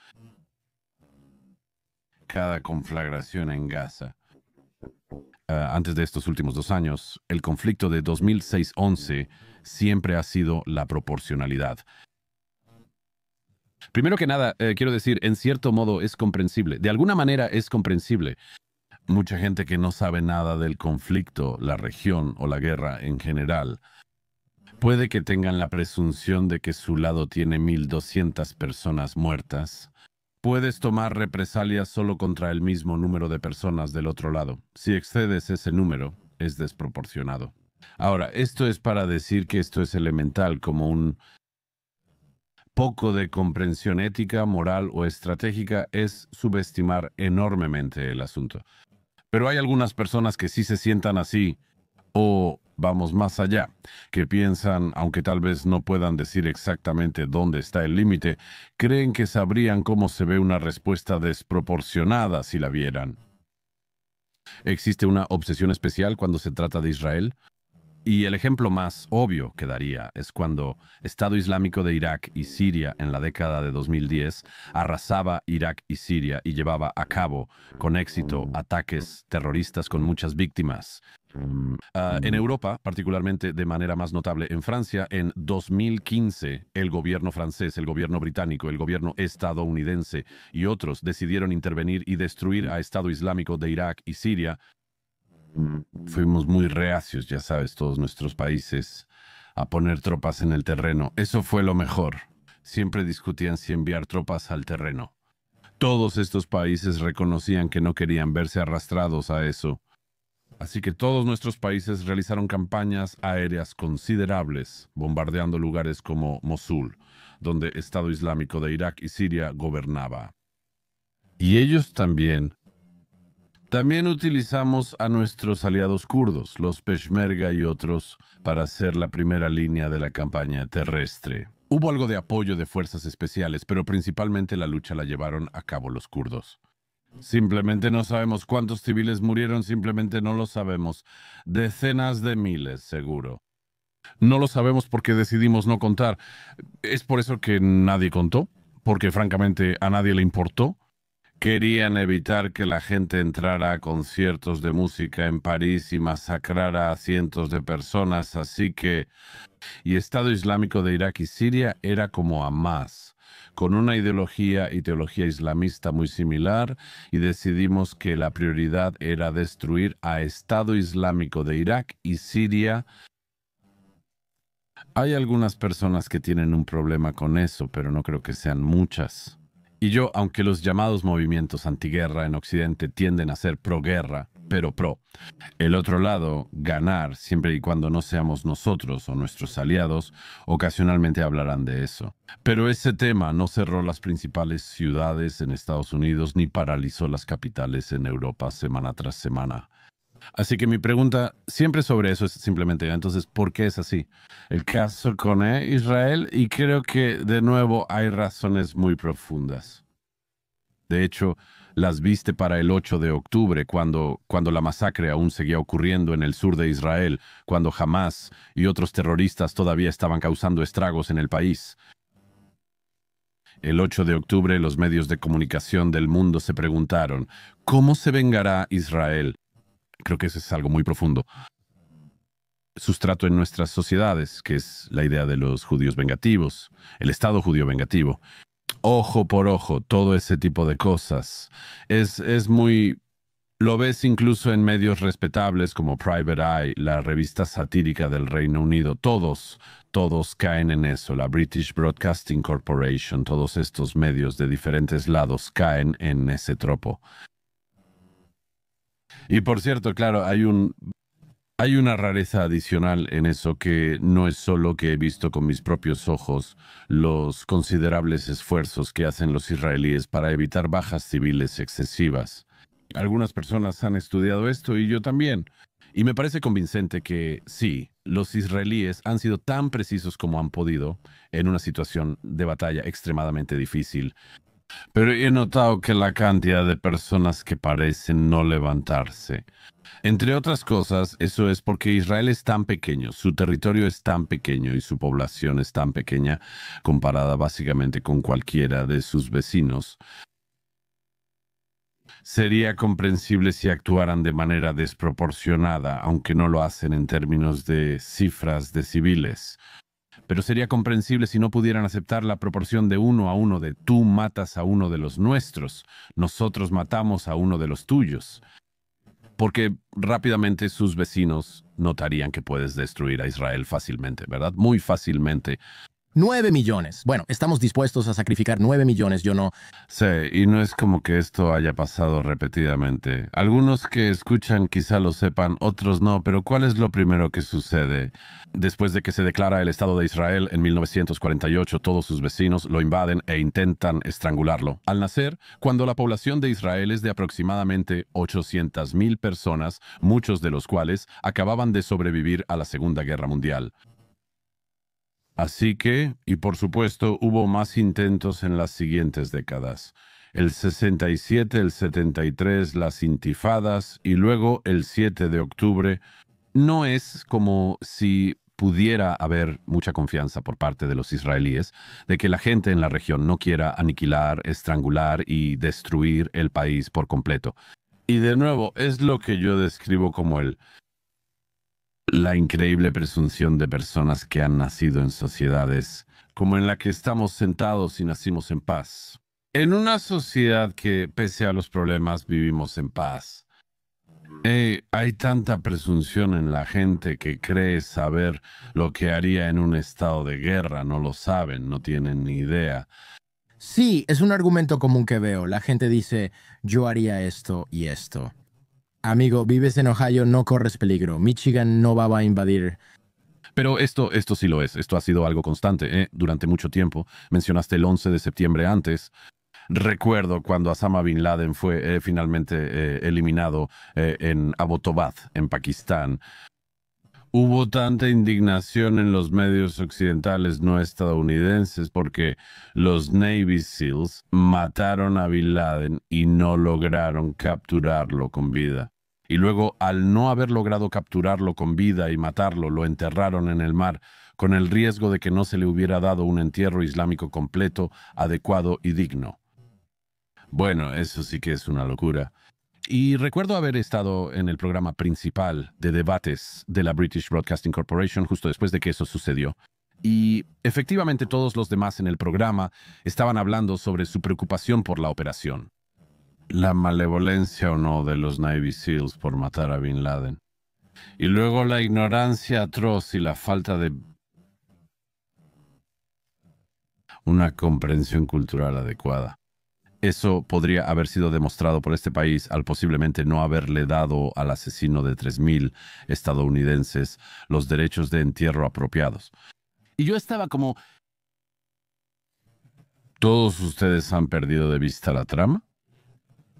Cada conflagración en Gaza. Antes de estos últimos 2 años, el conflicto de 2006-11 siempre ha sido la proporcionalidad. Primero que nada, quiero decir, en cierto modo es comprensible. De alguna manera es comprensible. Mucha gente que no sabe nada del conflicto, la región o la guerra en general, puede que tengan la presunción de que su lado tiene 1,200 personas muertas. Puedes tomar represalias solo contra el mismo número de personas del otro lado. Si excedes ese número, es desproporcionado. Ahora, esto es para decir que esto es elemental, como un poco de comprensión ética, moral o estratégica es subestimar enormemente el asunto. Pero hay algunas personas que sí se sientan así, o vamos más allá, que piensan, aunque tal vez no puedan decir exactamente dónde está el límite, creen que sabrían cómo se ve una respuesta desproporcionada si la vieran. ¿Existe una obsesión especial cuando se trata de Israel? Y el ejemplo más obvio que daría es cuando Estado Islámico de Irak y Siria en la década de 2010 arrasaba Irak y Siria y llevaba a cabo con éxito ataques terroristas con muchas víctimas. En Europa, particularmente de manera más notable en Francia, en 2015 el gobierno francés, el gobierno británico, el gobierno estadounidense y otros decidieron intervenir y destruir a Estado Islámico de Irak y Siria. Fuimos muy reacios, ya sabes, todos nuestros países, a poner tropas en el terreno. Eso fue lo mejor. Siempre discutían si enviar tropas al terreno. Todos estos países reconocían que no querían verse arrastrados a eso. Así que todos nuestros países realizaron campañas aéreas considerables, bombardeando lugares como Mosul, donde Estado Islámico de Irak y Siria gobernaba. Y ellos también. También utilizamos a nuestros aliados kurdos, los Peshmerga y otros, para hacer la primera línea de la campaña terrestre. Hubo algo de apoyo de fuerzas especiales, pero principalmente la lucha la llevaron a cabo los kurdos. Simplemente no sabemos cuántos civiles murieron, simplemente no lo sabemos. Decenas de miles, seguro. No lo sabemos porque decidimos no contar. Es por eso que nadie contó, porque francamente a nadie le importó. Querían evitar que la gente entrara a conciertos de música en París y masacrara a cientos de personas, así que... Y Estado Islámico de Irak y Siria era como Hamás, con una ideología y teología islamista muy similar, y decidimos que la prioridad era destruir a Estado Islámico de Irak y Siria. Hay algunas personas que tienen un problema con eso, pero no creo que sean muchas. Y yo, aunque los llamados movimientos antiguerra en Occidente tienden a ser pro-guerra, pero pro, el otro lado, ganar, siempre y cuando no seamos nosotros o nuestros aliados, ocasionalmente hablarán de eso. Pero ese tema no cerró las principales ciudades en Estados Unidos ni paralizó las capitales en Europa semana tras semana. Así que mi pregunta siempre sobre eso es simplemente, entonces, ¿por qué es así? El caso con Israel, y creo que de nuevo hay razones muy profundas. De hecho, las viste para el 8 de octubre, cuando la masacre aún seguía ocurriendo en el sur de Israel, cuando Hamás y otros terroristas todavía estaban causando estragos en el país. El 8 de octubre los medios de comunicación del mundo se preguntaron, ¿cómo se vengará Israel? Creo que eso es algo muy profundo. Sustrato en nuestras sociedades, que es la idea de los judíos vengativos, el Estado judío vengativo. Ojo por ojo, todo ese tipo de cosas. Es muy... Lo ves incluso en medios respetables como Private Eye, la revista satírica del Reino Unido. Todos caen en eso. La British Broadcasting Corporation, todos estos medios de diferentes lados caen en ese tropo. Y por cierto, claro, hay una rareza adicional en eso que no es solo que he visto con mis propios ojos los considerables esfuerzos que hacen los israelíes para evitar bajas civiles excesivas. Algunas personas han estudiado esto y yo también. Y me parece convincente que sí, los israelíes han sido tan precisos como han podido en una situación de batalla extremadamente difícil. Pero he notado que la cantidad de personas que parecen no levantarse. Entre otras cosas, eso es porque Israel es tan pequeño, su territorio es tan pequeño y su población es tan pequeña comparada básicamente con cualquiera de sus vecinos. Sería comprensible si actuaran de manera desproporcionada, aunque no lo hacen en términos de cifras de civiles. Pero sería comprensible si no pudieran aceptar la proporción de 1 a 1 de tú matas a uno de los nuestros, nosotros matamos a uno de los tuyos. Porque rápidamente sus vecinos notarían que puedes destruir a Israel fácilmente, ¿verdad? Muy fácilmente. 9 millones. Bueno, estamos dispuestos a sacrificar 9 millones, yo no. Sí, y no es como que esto haya pasado repetidamente. Algunos que escuchan quizá lo sepan, otros no, pero ¿cuál es lo primero que sucede? Después de que se declara el Estado de Israel en 1948, todos sus vecinos lo invaden e intentan estrangularlo. Al nacer, cuando la población de Israel es de aproximadamente 800,000 personas, muchos de los cuales acababan de sobrevivir a la Segunda Guerra Mundial. Así que, y por supuesto, hubo más intentos en las siguientes décadas. El 67, el 73, las intifadas y luego el 7 de octubre. No es como si pudiera haber mucha confianza por parte de los israelíes de que la gente en la región no quiera aniquilar, estrangular y destruir el país por completo. Y de nuevo, es lo que yo describo como la increíble presunción de personas que han nacido en sociedades como en la que estamos sentados y nacimos en paz. En una sociedad que, pese a los problemas, vivimos en paz. Hay tanta presunción en la gente que cree saber lo que haría en un estado de guerra. No lo saben, no tienen ni idea. Sí, es un argumento común que veo. La gente dice, yo haría esto y esto. Amigo, vives en Ohio, no corres peligro. Michigan no va a invadir. Pero esto sí lo es. Esto ha sido algo constante, durante mucho tiempo. Mencionaste el 11 de septiembre antes. Recuerdo cuando Osama Bin Laden fue finalmente eliminado en Abbottabad, en Pakistán. Hubo tanta indignación en los medios occidentales no estadounidenses porque los Navy SEALs mataron a Bin Laden y no lograron capturarlo con vida. Y luego, al no haber logrado capturarlo con vida y matarlo, lo enterraron en el mar, con el riesgo de que no se le hubiera dado un entierro islámico completo, adecuado y digno. Bueno, eso sí que es una locura. Y recuerdo haber estado en el programa principal de debates de la British Broadcasting Corporation justo después de que eso sucedió. Y efectivamente todos los demás en el programa estaban hablando sobre su preocupación por la operación. La malevolencia o no de los Navy SEALs por matar a Bin Laden. Y luego la ignorancia atroz y la falta de una comprensión cultural adecuada. Eso podría haber sido demostrado por este país al posiblemente no haberle dado al asesino de 3.000 estadounidenses los derechos de entierro apropiados. Y yo estaba como... ¿Todos ustedes han perdido de vista la trama?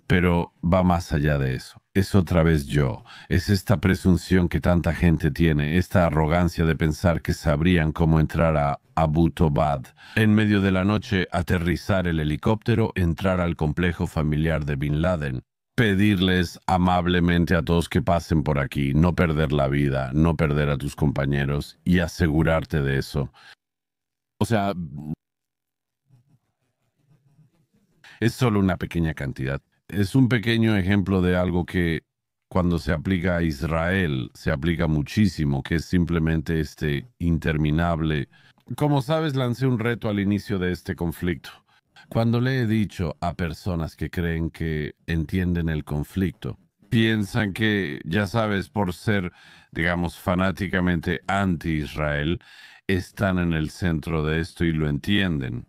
Pero va más allá de eso. Es otra vez yo. Es esta presunción que tanta gente tiene, esta arrogancia de pensar que sabrían cómo entrar a Abbottabad. En medio de la noche, aterrizar el helicóptero, entrar al complejo familiar de Bin Laden. Pedirles amablemente a todos que pasen por aquí, no perder la vida, no perder a tus compañeros y asegurarte de eso. O sea, es solo una pequeña cantidad. Es un pequeño ejemplo de algo que cuando se aplica a Israel se aplica muchísimo, que es simplemente este interminable. Como sabes, lancé un reto al inicio de este conflicto. Cuando le he dicho a personas que creen que entienden el conflicto, piensan que, ya sabes, por ser, digamos, fanáticamente anti-Israel, están en el centro de esto y lo entienden.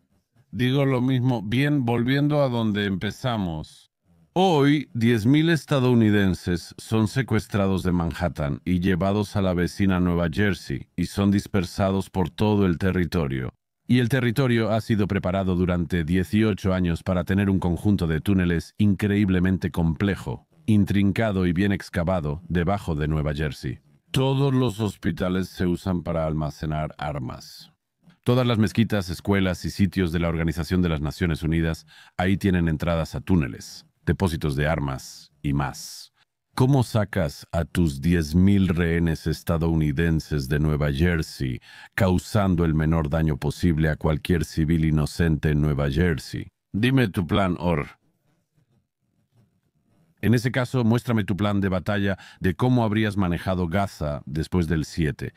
Digo lo mismo, bien, volviendo a donde empezamos. Hoy, 10.000 estadounidenses son secuestrados de Manhattan y llevados a la vecina Nueva Jersey y son dispersados por todo el territorio. Y el territorio ha sido preparado durante 18 años para tener un conjunto de túneles increíblemente complejo, intrincado y bien excavado debajo de Nueva Jersey. Todos los hospitales se usan para almacenar armas. Todas las mezquitas, escuelas y sitios de la Organización de las Naciones Unidas ahí tienen entradas a túneles, depósitos de armas y más. ¿Cómo sacas a tus 10.000 rehenes estadounidenses de Nueva Jersey, causando el menor daño posible a cualquier civil inocente en Nueva Jersey? Dime tu plan, Or. En ese caso, muéstrame tu plan de batalla de cómo habrías manejado Gaza después del 7.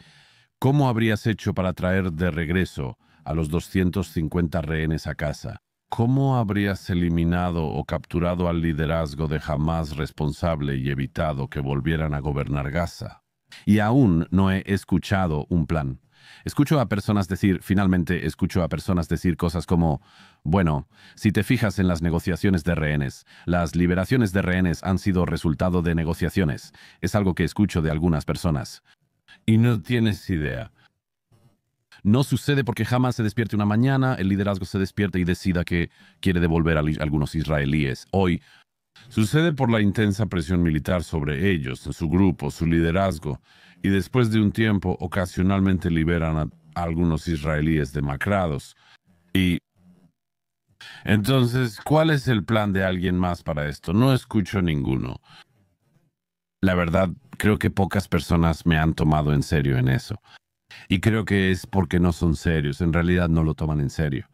¿Cómo habrías hecho para traer de regreso a los 250 rehenes a casa? ¿Cómo habrías eliminado o capturado al liderazgo de Hamás responsable y evitado que volvieran a gobernar Gaza? Y aún no he escuchado un plan. Finalmente escucho a personas decir cosas como, bueno, si te fijas en las negociaciones de rehenes, las liberaciones de rehenes han sido resultado de negociaciones. Es algo que escucho de algunas personas. Y no tienes idea. No sucede porque jamás se despierte una mañana, el liderazgo se despierte y decida que quiere devolver a algunos israelíes. Hoy sucede por la intensa presión militar sobre ellos, su grupo, su liderazgo, y después de un tiempo ocasionalmente liberan a algunos israelíes demacrados. Y entonces, ¿cuál es el plan de alguien más para esto? No escucho ninguno. La verdad, creo que pocas personas me han tomado en serio en eso. Y creo que es porque no son serios, en realidad no lo toman en serio.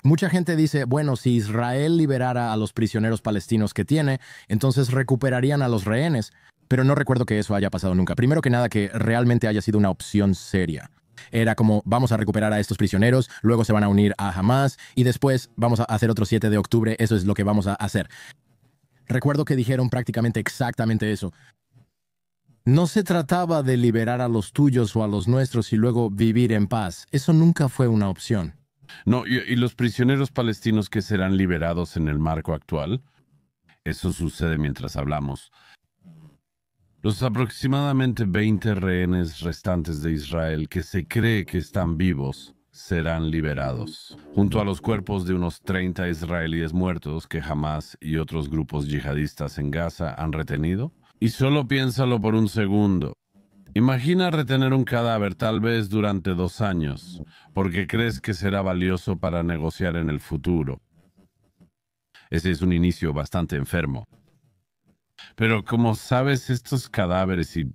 Mucha gente dice, bueno, si Israel liberara a los prisioneros palestinos que tiene, entonces recuperarían a los rehenes. Pero no recuerdo que eso haya pasado nunca. Primero que nada, que realmente haya sido una opción seria. Era como, vamos a recuperar a estos prisioneros, luego se van a unir a Hamás y después vamos a hacer otro 7 de octubre, eso es lo que vamos a hacer. Recuerdo que dijeron prácticamente exactamente eso. No se trataba de liberar a los tuyos o a los nuestros y luego vivir en paz. Eso nunca fue una opción. No, y los prisioneros palestinos que serán liberados en el marco actual, eso sucede mientras hablamos. Los aproximadamente 20 rehenes restantes de Israel que se cree que están vivos serán liberados, junto a los cuerpos de unos 30 israelíes muertos que Hamas y otros grupos yihadistas en Gaza han retenido. Y solo piénsalo por un segundo. Imagina retener un cadáver tal vez durante 2 años, porque crees que será valioso para negociar en el futuro. Ese es un inicio bastante enfermo. Pero como sabes, estos cadáveres y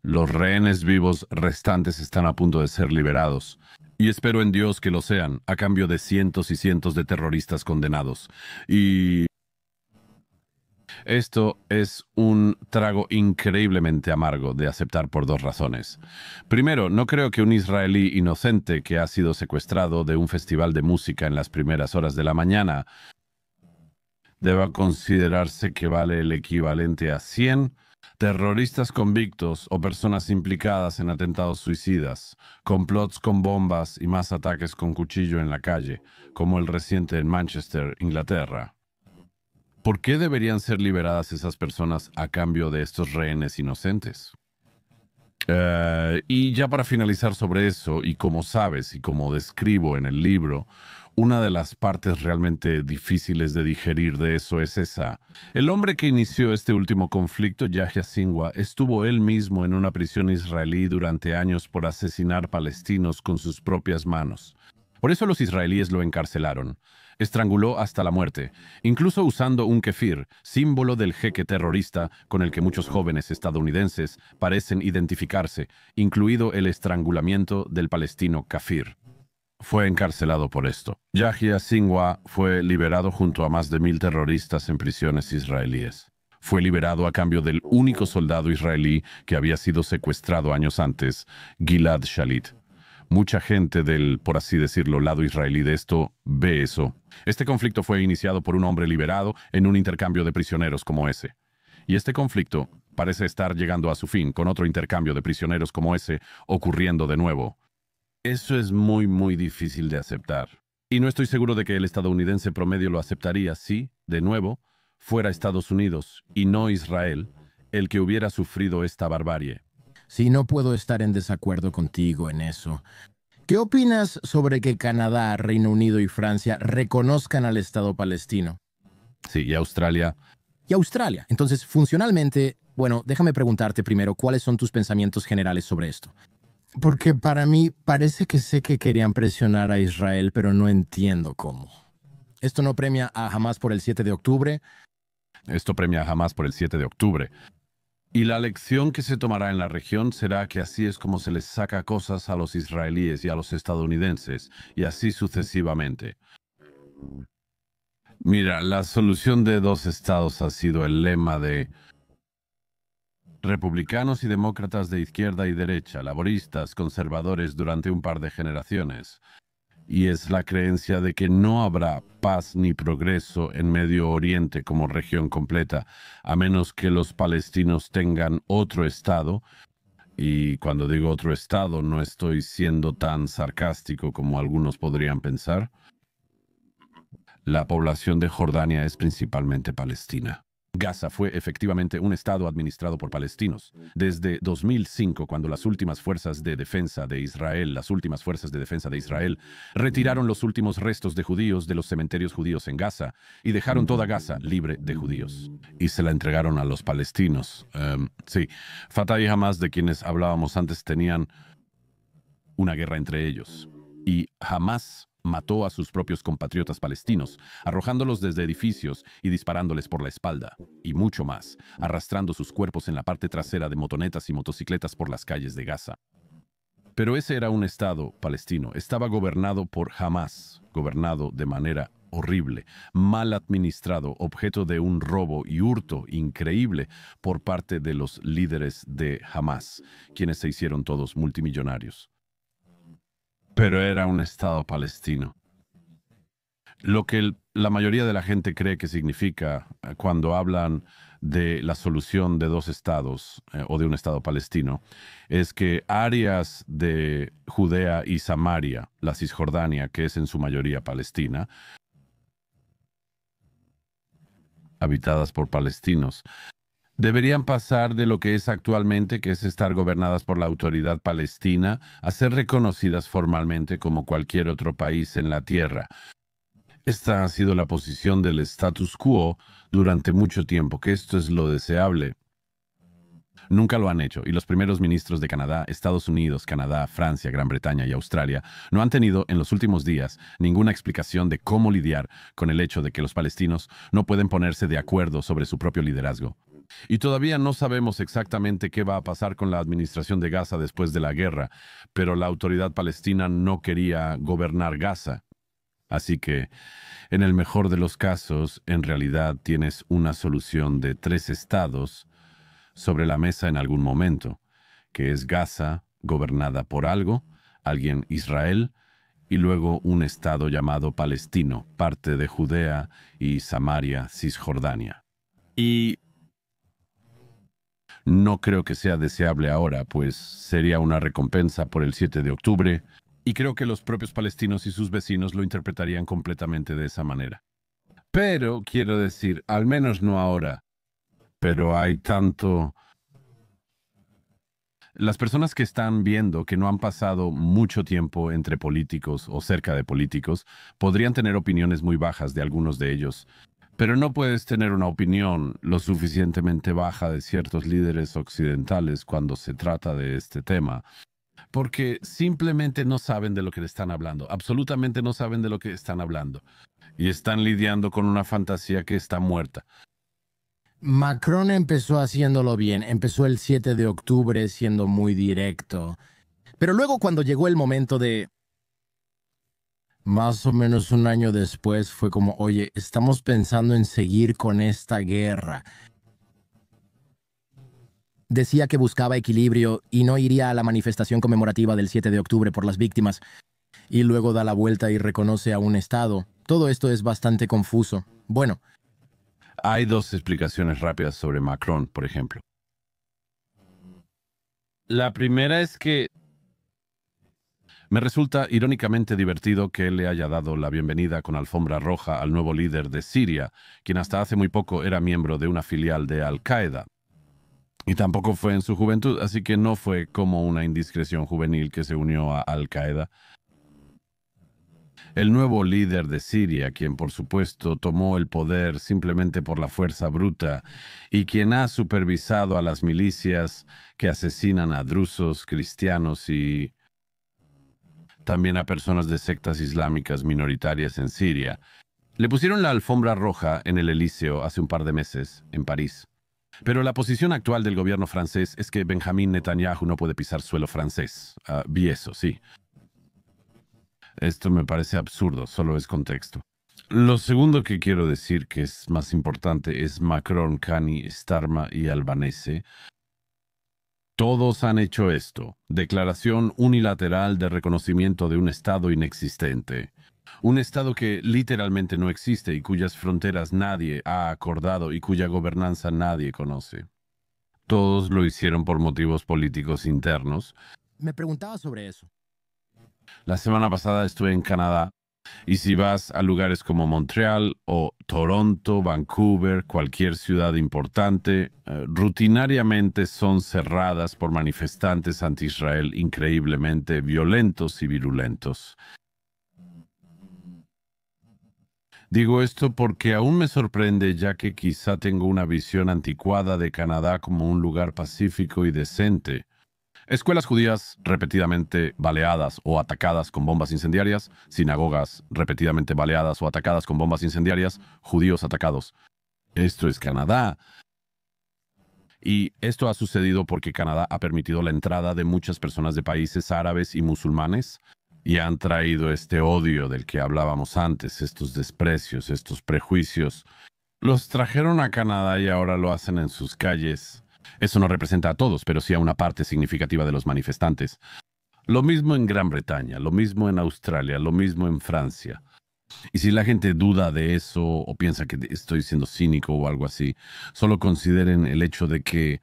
los rehenes vivos restantes están a punto de ser liberados. Y espero en Dios que lo sean, a cambio de cientos y cientos de terroristas condenados. Y esto es un trago increíblemente amargo de aceptar por 2 razones. Primero, no creo que un israelí inocente que ha sido secuestrado de un festival de música en las primeras horas de la mañana deba considerarse que vale el equivalente a 100 terroristas convictos o personas implicadas en atentados suicidas, complots con bombas y más ataques con cuchillo en la calle, como el reciente en Manchester, Inglaterra. ¿Por qué deberían ser liberadas esas personas a cambio de estos rehenes inocentes? Y ya para finalizar sobre eso, y como sabes y como describo en el libro, una de las partes realmente difíciles de digerir de eso es esa. El hombre que inició este último conflicto, Yahya Sinwar, estuvo él mismo en una prisión israelí durante años por asesinar palestinos con sus propias manos. Por eso los israelíes lo encarcelaron. Estranguló hasta la muerte, incluso usando un kefir, símbolo del jeque terrorista con el que muchos jóvenes estadounidenses parecen identificarse, incluido el estrangulamiento del palestino Kafir. Fue encarcelado por esto. Yahya Sinwar fue liberado junto a más de 1000 terroristas en prisiones israelíes. Fue liberado a cambio del único soldado israelí que había sido secuestrado años antes, Gilad Shalit. Mucha gente del, por así decirlo, lado israelí de esto ve eso. Este conflicto fue iniciado por un hombre liberado en un intercambio de prisioneros como ese. Y este conflicto parece estar llegando a su fin con otro intercambio de prisioneros como ese ocurriendo de nuevo. Eso es muy, muy difícil de aceptar. Y no estoy seguro de que el estadounidense promedio lo aceptaría si, de nuevo, fuera Estados Unidos y no Israel el que hubiera sufrido esta barbarie. Sí, no puedo estar en desacuerdo contigo en eso. ¿Qué opinas sobre que Canadá, Reino Unido y Francia reconozcan al Estado palestino? Sí, y Australia. Y Australia. Entonces, funcionalmente, bueno, déjame preguntarte primero cuáles son tus pensamientos generales sobre esto. Porque para mí parece que sé que querían presionar a Israel, pero no entiendo cómo. Esto no premia a Hamas por el 7 de octubre. Esto premia a Hamas por el 7 de octubre. Y la lección que se tomará en la región será que así es como se les saca cosas a los israelíes y a los estadounidenses, y así sucesivamente. Mira, la solución de 2 estados ha sido el lema de republicanos y demócratas de izquierda y derecha, laboristas, conservadores durante un par de generaciones. Y es la creencia de que no habrá paz ni progreso en Medio Oriente como región completa, a menos que los palestinos tengan otro Estado. Y cuando digo otro Estado, no estoy siendo tan sarcástico como algunos podrían pensar. La población de Jordania es principalmente palestina. Gaza fue efectivamente un estado administrado por palestinos. Desde 2005, cuando las últimas fuerzas de defensa de Israel, retiraron los últimos restos de judíos de los cementerios judíos en Gaza y dejaron toda Gaza libre de judíos. Y se la entregaron a los palestinos. Sí, Fatah y Hamas, de quienes hablábamos antes, tenían una guerra entre ellos. Y Hamas mató a sus propios compatriotas palestinos, arrojándolos desde edificios y disparándoles por la espalda, y mucho más, arrastrando sus cuerpos en la parte trasera de motonetas y motocicletas por las calles de Gaza. Pero ese era un estado palestino, estaba gobernado por Hamas, gobernado de manera horrible, mal administrado, objeto de un robo y hurto increíble por parte de los líderes de Hamas, quienes se hicieron todos multimillonarios. Pero era un estado palestino. Lo que la mayoría de la gente cree que significa cuando hablan de la solución de 2 estados o de un estado palestino es que áreas de Judea y Samaria, la Cisjordania, que es en su mayoría palestina, habitadas por palestinos. Deberían pasar de lo que es actualmente, que es estar gobernadas por la autoridad palestina, a ser reconocidas formalmente como cualquier otro país en la tierra. Esta ha sido la posición del status quo durante mucho tiempo, que esto es lo deseable. Nunca lo han hecho, y los primeros ministros de Canadá, Estados Unidos, Canadá, Francia, Gran Bretaña y Australia no han tenido en los últimos días ninguna explicación de cómo lidiar con el hecho de que los palestinos no pueden ponerse de acuerdo sobre su propio liderazgo. Y todavía no sabemos exactamente qué va a pasar con la administración de Gaza después de la guerra, pero la autoridad palestina no quería gobernar Gaza. Así que, en el mejor de los casos, en realidad tienes una solución de 3 estados sobre la mesa en algún momento, que es Gaza, gobernada por alguien Israel, y luego un estado llamado Palestino, parte de Judea y Samaria, Cisjordania. Y no creo que sea deseable ahora, pues sería una recompensa por el 7 de octubre, y creo que los propios palestinos y sus vecinos lo interpretarían completamente de esa manera. Pero, quiero decir, al menos no ahora. Pero hay tanto... Las personas que están viendo que no han pasado mucho tiempo entre políticos o cerca de políticos podrían tener opiniones muy bajas de algunos de ellos. Pero no puedes tener una opinión lo suficientemente baja de ciertos líderes occidentales cuando se trata de este tema, porque simplemente no saben de lo que están hablando, absolutamente no saben de lo que están hablando, y están lidiando con una fantasía que está muerta. Macron empezó haciéndolo bien, empezó el 7 de octubre siendo muy directo. Pero luego cuando llegó el momento de... Más o menos un año después fue como, oye, estamos pensando en seguir con esta guerra. Decía que buscaba equilibrio y no iría a la manifestación conmemorativa del 7 de octubre por las víctimas. Y luego da la vuelta y reconoce a un estado. Todo esto es bastante confuso. Bueno, Hay 2 explicaciones rápidas sobre Macron, por ejemplo. La primera es que me resulta irónicamente divertido que él le haya dado la bienvenida con alfombra roja al nuevo líder de Siria, quien hasta hace muy poco era miembro de una filial de Al-Qaeda. Y tampoco fue en su juventud, así que no fue como una indiscreción juvenil que se unió a Al-Qaeda. El nuevo líder de Siria, quien por supuesto tomó el poder simplemente por la fuerza bruta y quien ha supervisado a las milicias que asesinan a drusos, cristianos y también a personas de sectas islámicas minoritarias en Siria. Le pusieron la alfombra roja en el Elíseo hace un par de meses, en París. Pero la posición actual del gobierno francés es que Benjamín Netanyahu no puede pisar suelo francés. Vi eso, sí. Esto me parece absurdo, solo es contexto. Lo segundo que quiero decir que es más importante es Macron, Kani, Starmer y Albanese. Todos han hecho esto. Declaración unilateral de reconocimiento de un Estado inexistente. Un Estado que literalmente no existe y cuyas fronteras nadie ha acordado y cuya gobernanza nadie conoce. Todos lo hicieron por motivos políticos internos. me preguntaba sobre eso. La semana pasada estuve en Canadá y si vas a lugares como Montreal o Toronto, Vancouver, cualquier ciudad importante, rutinariamente son cerradas por manifestantes anti-Israel increíblemente violentos y virulentos. Digo esto porque aún me sorprende ya que quizá tengo una visión anticuada de Canadá como un lugar pacífico y decente. Escuelas judías repetidamente baleadas o atacadas con bombas incendiarias, sinagogas repetidamente baleadas o atacadas con bombas incendiarias, judíos atacados. Esto es Canadá. Y esto ha sucedido porque Canadá ha permitido la entrada de muchas personas de países árabes y musulmanes y han traído este odio del que hablábamos antes, estos desprecios, estos prejuicios. Los trajeron a Canadá y ahora lo hacen en sus calles. Eso no representa a todos, pero sí a una parte significativa de los manifestantes. Lo mismo en Gran Bretaña, lo mismo en Australia, lo mismo en Francia. Y si la gente duda de eso o piensa que estoy siendo cínico o algo así, solo consideren el hecho de que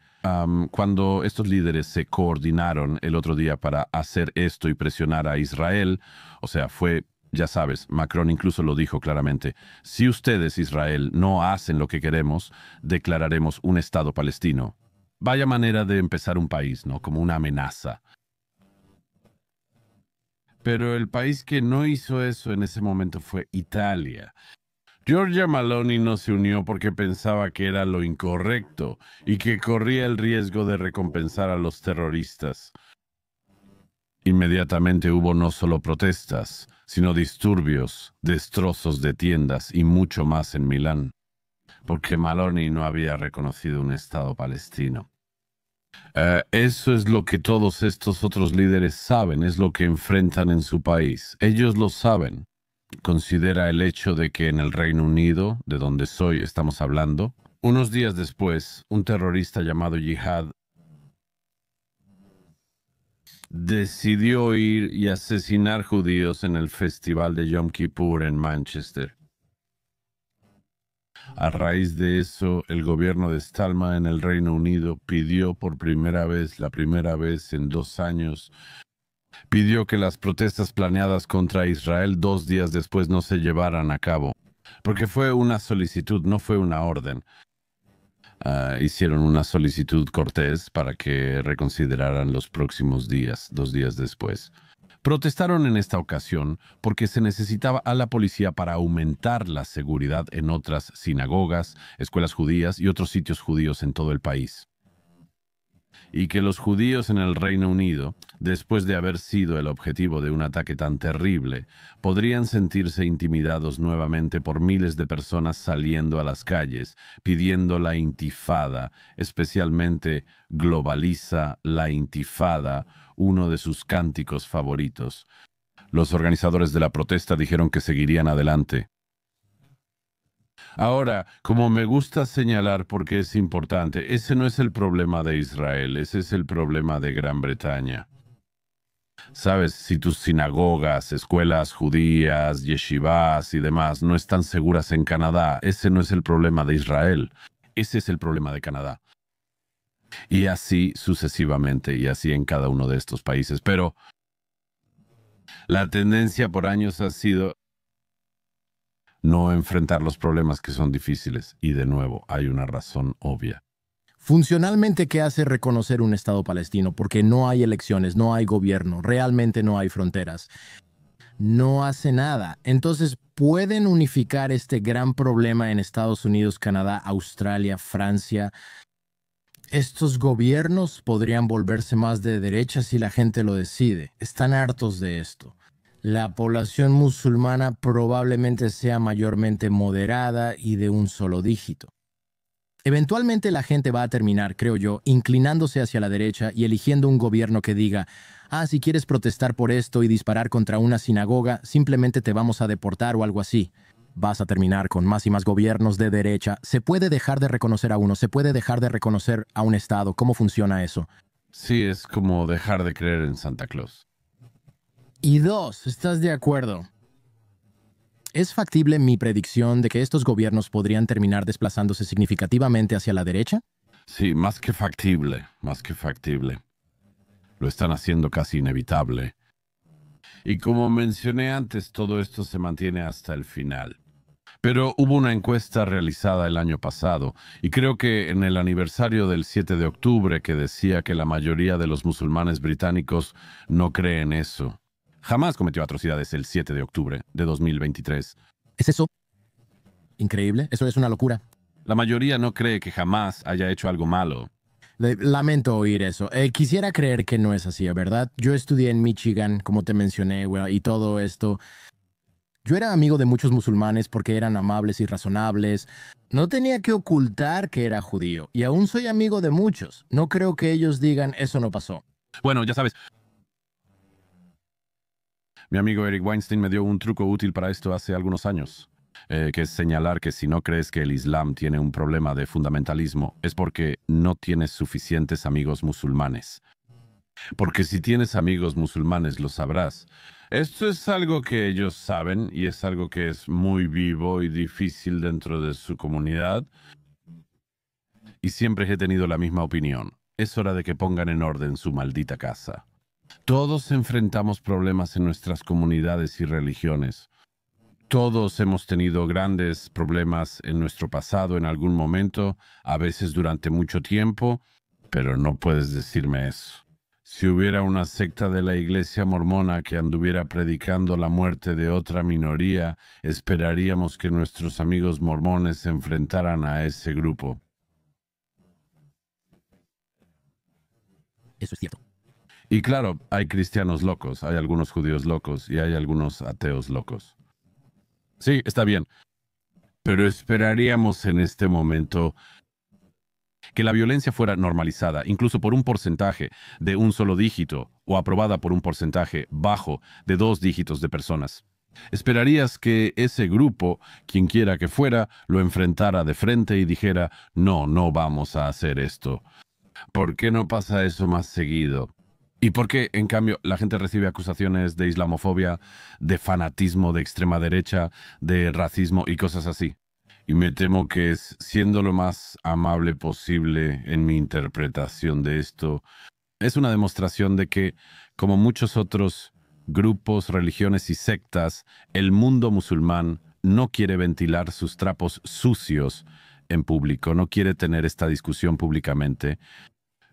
cuando estos líderes se coordinaron el otro día para hacer esto y presionar a Israel, o sea, fue Ya sabes, Macron incluso lo dijo claramente. Si ustedes, Israel, no hacen lo que queremos, declararemos un Estado palestino. Vaya manera de empezar un país, ¿no? Como una amenaza. Pero el país que no hizo eso en ese momento fue Italia. Giorgia Meloni no se unió porque pensaba que era lo incorrecto y que corría el riesgo de recompensar a los terroristas. Inmediatamente hubo no solo protestas, sino disturbios, destrozos de tiendas y mucho más en Milán, porque Meloni no había reconocido un Estado palestino. Eso es lo que todos estos otros líderes saben, es lo que enfrentan en su país. Ellos lo saben. Considera el hecho de que en el Reino Unido, de donde estamos hablando, unos días después, un terrorista llamado Jihad decidió ir y asesinar judíos en el festival de Yom Kippur en Manchester. A raíz de eso, el gobierno de Starmer en el Reino Unido pidió por la primera vez en 2 años, pidió que las protestas planeadas contra Israel 2 días después no se llevaran a cabo, porque fue una solicitud, no fue una orden. Hicieron una solicitud cortés para que reconsideraran los próximos días, 2 días después. Protestaron en esta ocasión porque se necesitaba a la policía para aumentar la seguridad en otras sinagogas, escuelas judías y otros sitios judíos en todo el país. Y que los judíos en el Reino Unido, después de haber sido el objetivo de un ataque tan terrible, podrían sentirse intimidados nuevamente por miles de personas saliendo a las calles, pidiendo la intifada, especialmente Globaliza la Intifada, uno de sus cánticos favoritos. Los organizadores de la protesta dijeron que seguirían adelante. Ahora, como me gusta señalar porque es importante, ese no es el problema de Israel, ese es el problema de Gran Bretaña. Sabes, si tus sinagogas, escuelas judías, yeshivas y demás no están seguras en Canadá, ese no es el problema de Israel, ese es el problema de Canadá. Y así sucesivamente, y así en cada uno de estos países. Pero la tendencia por años ha sido no enfrentar los problemas que son difíciles. Y de nuevo, hay una razón obvia. Funcionalmente, ¿qué hace reconocer un Estado palestino? Porque no hay elecciones, no hay gobierno, realmente no hay fronteras. No hace nada. Entonces, ¿pueden unificar este gran problema en Estados Unidos, Canadá, Australia, Francia? Estos gobiernos podrían volverse más de derecha si la gente lo decide. Están hartos de esto. La población musulmana probablemente sea mayormente moderada y de un solo dígito. Eventualmente la gente va a terminar, creo yo, inclinándose hacia la derecha y eligiendo un gobierno que diga, si quieres protestar por esto y disparar contra una sinagoga, simplemente te vamos a deportar o algo así. Vas a terminar con más y más gobiernos de derecha. Se puede dejar de reconocer a uno, se puede dejar de reconocer a un Estado. ¿Cómo funciona eso? Sí, es como dejar de creer en Santa Claus. Y 2, ¿estás de acuerdo? ¿Es factible mi predicción de que estos gobiernos podrían terminar desplazándose significativamente hacia la derecha? Sí, más que factible, más que factible. Lo están haciendo casi inevitable. Y como mencioné antes, todo esto se mantiene hasta el final. Pero hubo una encuesta realizada el año pasado, y creo que en el aniversario del 7 de octubre que decía que la mayoría de los musulmanes británicos no creen eso. Jamás cometió atrocidades el 7 de octubre de 2023. ¿Es eso increíble? Eso es una locura. La mayoría no cree que jamás haya hecho algo malo. Lamento oír eso. Quisiera creer que no es así, ¿verdad? Yo estudié en Michigan, como te mencioné, y todo esto. Yo era amigo de muchos musulmanes porque eran amables y razonables. No tenía que ocultar que era judío. Y aún soy amigo de muchos. No creo que ellos digan, eso no pasó. Bueno, ya sabes. Mi amigo Eric Weinstein me dio un truco útil para esto hace algunos años, que es señalar que si no crees que el Islam tiene un problema de fundamentalismo, es porque no tienes suficientes amigos musulmanes. Porque si tienes amigos musulmanes, lo sabrás. Esto es algo que ellos saben y es algo que es muy vivo y difícil dentro de su comunidad. Y siempre he tenido la misma opinión. Es hora de que pongan en orden su maldita casa. Todos enfrentamos problemas en nuestras comunidades y religiones. Todos hemos tenido grandes problemas en nuestro pasado en algún momento, a veces durante mucho tiempo, pero no puedes decirme eso. Si hubiera una secta de la iglesia mormona que anduviera predicando la muerte de otra minoría, esperaríamos que nuestros amigos mormones se enfrentaran a ese grupo. Eso es cierto. Y claro, hay cristianos locos, hay algunos judíos locos y hay algunos ateos locos. Sí, está bien. Pero esperaríamos en este momento que la violencia fuera normalizada, incluso por un porcentaje de un solo dígito, o aprobada por un porcentaje bajo de 2 dígitos de personas. Esperarías que ese grupo, quien quiera que fuera, lo enfrentara de frente y dijera, no, no vamos a hacer esto. ¿Por qué no pasa eso más seguido? ¿Y por qué, en cambio, la gente recibe acusaciones de islamofobia, de fanatismo de extrema derecha, de racismo y cosas así? Y me temo que es, siendo lo más amable posible en mi interpretación de esto, es una demostración de que, como muchos otros grupos, religiones y sectas, el mundo musulmán no quiere ventilar sus trapos sucios en público, no quiere tener esta discusión públicamente,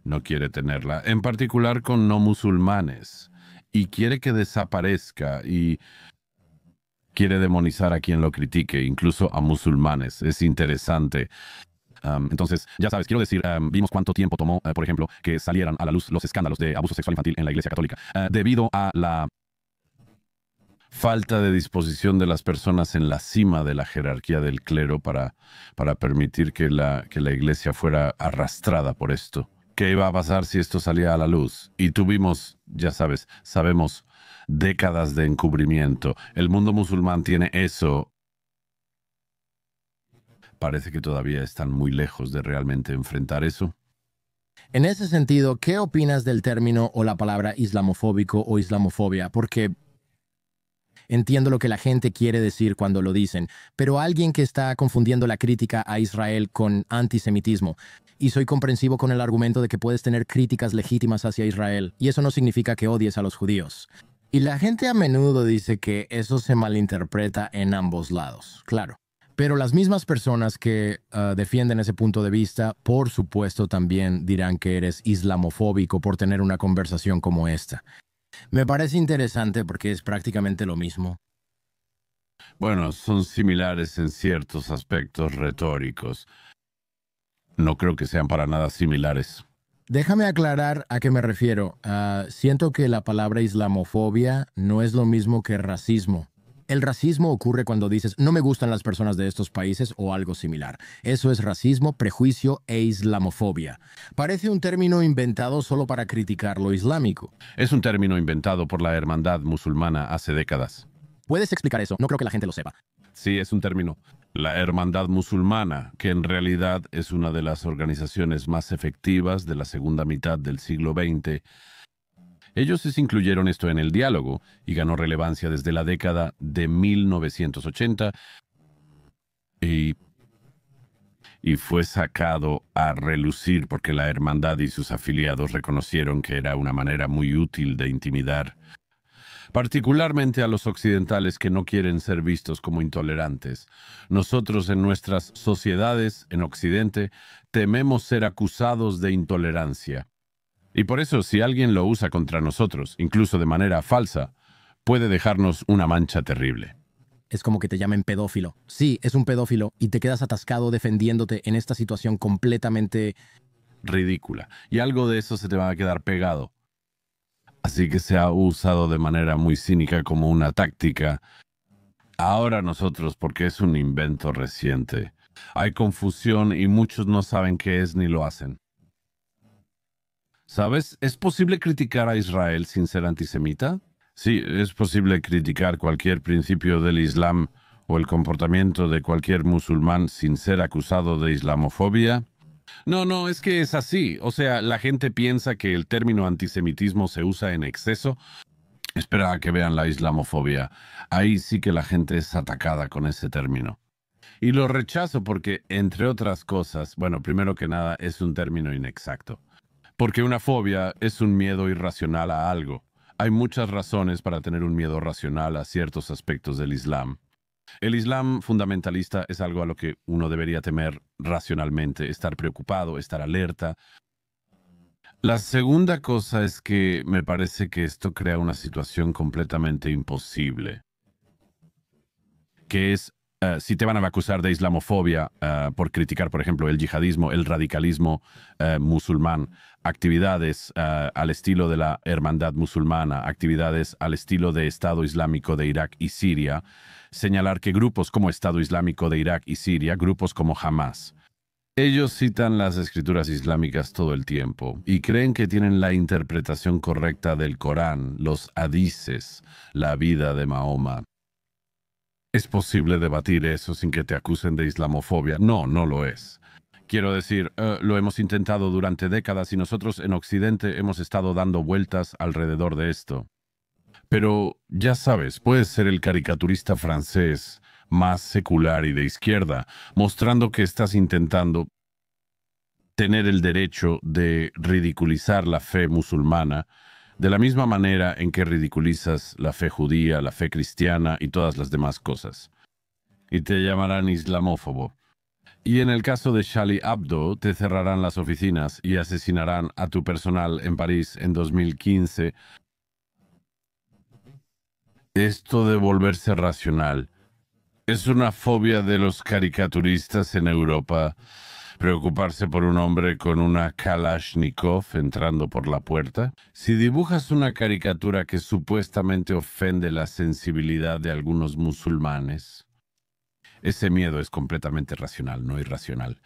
no quiere tenerla, en particular con no musulmanes, y quiere que desaparezca y quiere demonizar a quien lo critique, incluso a musulmanes. Es interesante. Entonces, ya sabes, quiero decir, vimos cuánto tiempo tomó, por ejemplo, que salieran a la luz los escándalos de abuso sexual infantil en la Iglesia Católica, debido a la falta de disposición de las personas en la cima de la jerarquía del clero para permitir que la Iglesia fuera arrastrada por esto. ¿Qué iba a pasar si esto salía a la luz? Y tuvimos, ya sabes, sabemos, décadas de encubrimiento. El mundo musulmán tiene eso. Parece que todavía están muy lejos de realmente enfrentar eso. En ese sentido, ¿qué opinas del término o la palabra islamofóbico o islamofobia? Porque entiendo lo que la gente quiere decir cuando lo dicen, pero alguien que está confundiendo la crítica a Israel con antisemitismo, y soy comprensivo con el argumento de que puedes tener críticas legítimas hacia Israel, y eso no significa que odies a los judíos. Y la gente a menudo dice que eso se malinterpreta en ambos lados, claro. Pero las mismas personas que defienden ese punto de vista, por supuesto, también dirán que eres islamofóbico por tener una conversación como esta. Me parece interesante porque es prácticamente lo mismo. Bueno, son similares en ciertos aspectos retóricos. No creo que sean para nada similares. Déjame aclarar a qué me refiero. Siento que la palabra islamofobia no es lo mismo que racismo. El racismo ocurre cuando dices, no me gustan las personas de estos países o algo similar. Eso es racismo, prejuicio e islamofobia. Parece un término inventado solo para criticar lo islámico. Es un término inventado por la hermandad musulmana hace décadas. ¿Puedes explicar eso? No creo que la gente lo sepa. Sí, es un término. La hermandad musulmana, que en realidad es una de las organizaciones más efectivas de la segunda mitad del siglo XX, ellos incluyeron esto en el diálogo y ganó relevancia desde la década de 1980 y fue sacado a relucir porque la hermandad y sus afiliados reconocieron que era una manera muy útil de intimidar, particularmente a los occidentales que no quieren ser vistos como intolerantes. Nosotros en nuestras sociedades, en Occidente, tememos ser acusados de intolerancia. Y por eso, si alguien lo usa contra nosotros, incluso de manera falsa, puede dejarnos una mancha terrible. Es como que te llamen pedófilo. Sí, es un pedófilo y te quedas atascado defendiéndote en esta situación completamente ridícula. Y algo de eso se te va a quedar pegado. Así que se ha usado de manera muy cínica como una táctica. Ahora nosotros, porque es un invento reciente, hay confusión y muchos no saben qué es ni lo hacen. ¿Sabes? ¿Es posible criticar a Israel sin ser antisemita? Sí, es posible criticar cualquier principio del Islam o el comportamiento de cualquier musulmán sin ser acusado de islamofobia. No, es que es así. O sea, la gente piensa que el término antisemitismo se usa en exceso. Espera a que vean la islamofobia. Ahí sí que la gente es atacada con ese término. Y lo rechazo porque, entre otras cosas, bueno, primero que nada, es un término inexacto. Porque una fobia es un miedo irracional a algo. Hay muchas razones para tener un miedo racional a ciertos aspectos del Islam. El Islam fundamentalista es algo a lo que uno debería temer racionalmente, estar preocupado, estar alerta. La segunda cosa es que me parece que esto crea una situación completamente imposible, que es si te van a acusar de islamofobia por criticar, por ejemplo, el yihadismo, el radicalismo musulmán, actividades al estilo de la hermandad musulmana, actividades al estilo de Estado Islámico de Irak y Siria, señalar que grupos como Estado Islámico de Irak y Siria, grupos como Hamas, ellos citan las escrituras islámicas todo el tiempo y creen que tienen la interpretación correcta del Corán, los hadices, la vida de Mahoma. ¿Es posible debatir eso sin que te acusen de islamofobia? No, no lo es. Quiero decir, lo hemos intentado durante décadas y nosotros en Occidente hemos estado dando vueltas alrededor de esto. Pero, ya sabes, puedes ser el caricaturista francés más secular y de izquierda, mostrando que estás intentando tener el derecho de ridiculizar la fe musulmana de la misma manera en que ridiculizas la fe judía, la fe cristiana y todas las demás cosas. Y te llamarán islamófobo. Y en el caso de Charlie Hebdo, te cerrarán las oficinas y asesinarán a tu personal en París en 2015. Esto de volverse racional es una fobia de los caricaturistas en Europa. Preocuparse por un hombre con una Kalashnikov entrando por la puerta. Si dibujas una caricatura que supuestamente ofende la sensibilidad de algunos musulmanes, ese miedo es completamente racional, no irracional.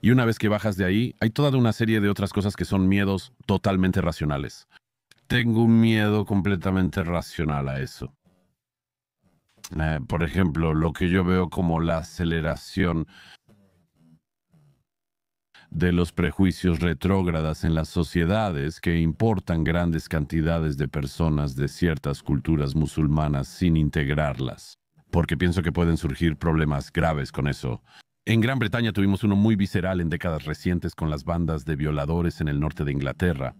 Y una vez que bajas de ahí, hay toda una serie de otras cosas que son miedos totalmente racionales. Tengo un miedo completamente racional a eso. Por ejemplo, lo que yo veo como la aceleración de los prejuicios retrógradas en las sociedades que importan grandes cantidades de personas de ciertas culturas musulmanas sin integrarlas, porque pienso que pueden surgir problemas graves con eso. En Gran Bretaña tuvimos uno muy visceral en décadas recientes con las bandas de violadores en el norte de Inglaterra.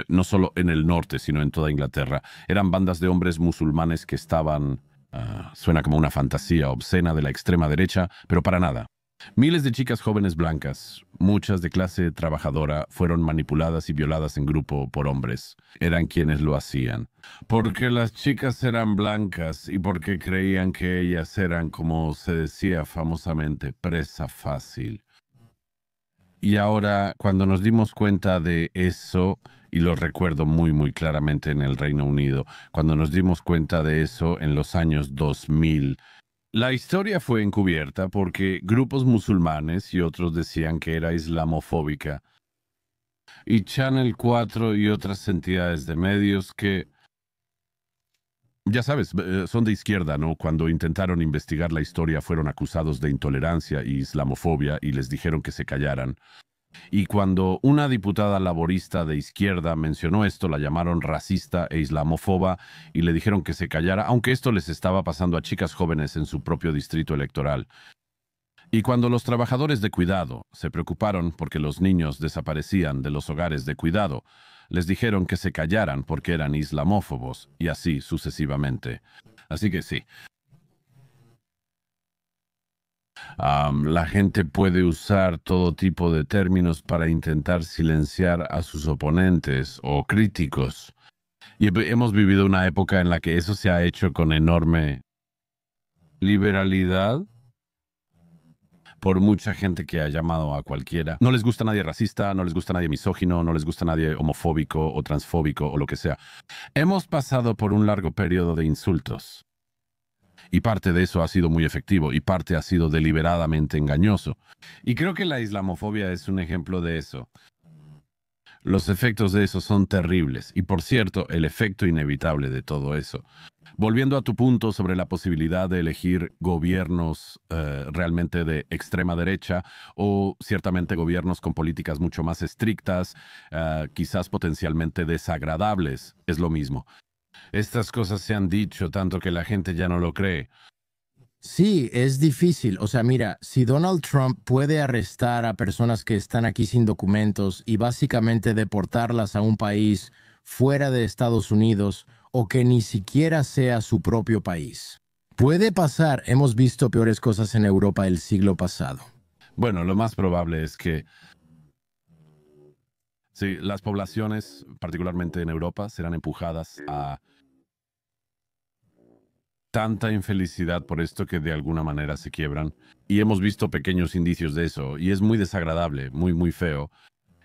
No solo en el norte, sino en toda Inglaterra. Eran bandas de hombres musulmanes que estaban... suena como una fantasía obscena de la extrema derecha, pero para nada. Miles de chicas jóvenes blancas, muchas de clase trabajadora, fueron manipuladas y violadas en grupo por hombres. Eran quienes lo hacían. Porque las chicas eran blancas y porque creían que ellas eran, como se decía famosamente, presa fácil. Y ahora, cuando nos dimos cuenta de eso, y lo recuerdo muy, muy claramente en el Reino Unido, cuando nos dimos cuenta de eso en los años 2000, la historia fue encubierta porque grupos musulmanes y otros decían que era islamofóbica. Y Channel 4 y otras entidades de medios que, ya sabes, son de izquierda, ¿no? Cuando intentaron investigar la historia fueron acusados de intolerancia y islamofobia y les dijeron que se callaran. Y cuando una diputada laborista de izquierda mencionó esto, la llamaron racista e islamófoba y le dijeron que se callara, aunque esto les estaba pasando a chicas jóvenes en su propio distrito electoral. Y cuando los trabajadores de cuidado se preocuparon porque los niños desaparecían de los hogares de cuidado, les dijeron que se callaran porque eran islamófobos, y así sucesivamente. Así que sí. La gente puede usar todo tipo de términos para intentar silenciar a sus oponentes o críticos. Y hemos vivido una época en la que eso se ha hecho con enorme liberalidad por mucha gente que ha llamado a cualquiera. No les gusta nadie racista, no les gusta nadie misógino, no les gusta nadie homofóbico o transfóbico o lo que sea. Hemos pasado por un largo periodo de insultos. Y parte de eso ha sido muy efectivo y parte ha sido deliberadamente engañoso. Y creo que la islamofobia es un ejemplo de eso. Los efectos de eso son terribles. Y por cierto, el efecto inevitable de todo eso. Volviendo a tu punto sobre la posibilidad de elegir gobiernos realmente de extrema derecha o ciertamente gobiernos con políticas mucho más estrictas, quizás potencialmente desagradables, es lo mismo. Estas cosas se han dicho tanto que la gente ya no lo cree. Sí, es difícil. O sea, mira, si Donald Trump puede arrestar a personas que están aquí sin documentos y básicamente deportarlas a un país fuera de Estados Unidos o que ni siquiera sea su propio país. Puede pasar, hemos visto peores cosas en Europa el siglo pasado. Bueno, lo más probable es que sí, las poblaciones, particularmente en Europa, serán empujadas a tanta infelicidad por esto que de alguna manera se quiebran. Y hemos visto pequeños indicios de eso, y es muy desagradable, muy, muy feo.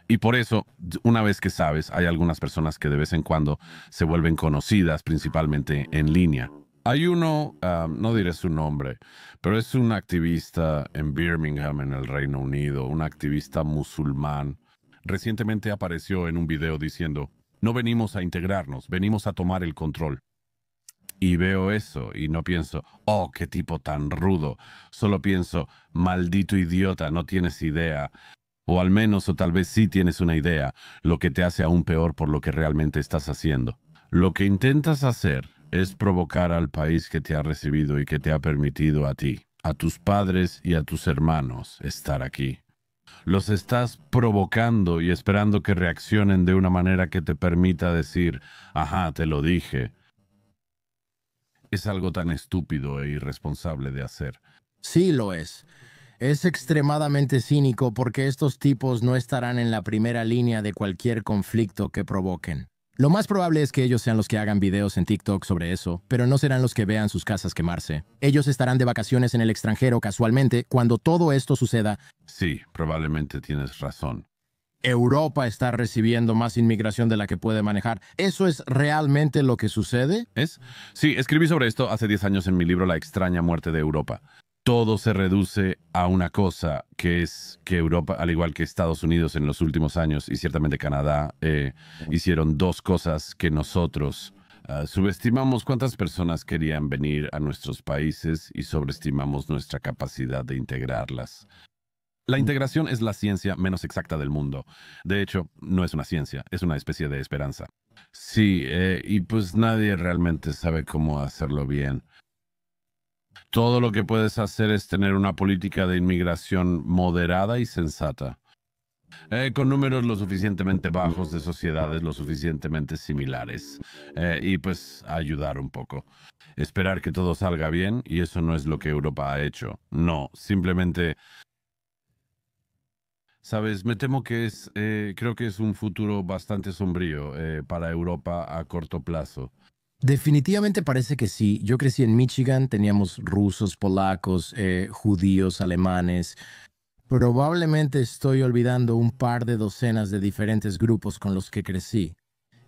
Y por eso, una vez que sabes, hay algunas personas que de vez en cuando se vuelven conocidas, principalmente en línea. Hay uno, no diré su nombre, pero es un activista en Birmingham, en el Reino Unido, un activista musulmán. Recientemente apareció en un video diciendo, no venimos a integrarnos, venimos a tomar el control. Y veo eso y no pienso, oh, qué tipo tan rudo. Solo pienso, maldito idiota, no tienes idea. O al menos, o tal vez sí tienes una idea, lo que te hace aún peor por lo que realmente estás haciendo. Lo que intentas hacer es provocar al país que te ha recibido y que te ha permitido a ti, a tus padres y a tus hermanos estar aquí. Los estás provocando y esperando que reaccionen de una manera que te permita decir, ajá, te lo dije. Es algo tan estúpido e irresponsable de hacer. Sí lo es. Es extremadamente cínico porque estos tipos no estarán en la primera línea de cualquier conflicto que provoquen. Lo más probable es que ellos sean los que hagan videos en TikTok sobre eso, pero no serán los que vean sus casas quemarse. Ellos estarán de vacaciones en el extranjero casualmente cuando todo esto suceda. Sí, probablemente tienes razón. Europa está recibiendo más inmigración de la que puede manejar. ¿Eso es realmente lo que sucede? Sí, escribí sobre esto hace 10 años en mi libro La extraña muerte de Europa. Todo se reduce a una cosa, que es que Europa, al igual que Estados Unidos en los últimos años, y ciertamente Canadá, hicieron dos cosas que nosotros subestimamos cuántas personas querían venir a nuestros países y sobreestimamos nuestra capacidad de integrarlas. La integración es la ciencia menos exacta del mundo. De hecho, no es una ciencia, es una especie de esperanza. Sí, y pues nadie realmente sabe cómo hacerlo bien. Todo lo que puedes hacer es tener una política de inmigración moderada y sensata, con números lo suficientemente bajos de sociedades lo suficientemente similares, y pues ayudar un poco. Esperar que todo salga bien, y eso no es lo que Europa ha hecho. No, simplemente... Sabes, me temo que creo que es un futuro bastante sombrío para Europa a corto plazo. Definitivamente parece que sí. Yo crecí en Michigan, teníamos rusos, polacos, judíos, alemanes. Probablemente estoy olvidando un par de docenas de diferentes grupos con los que crecí.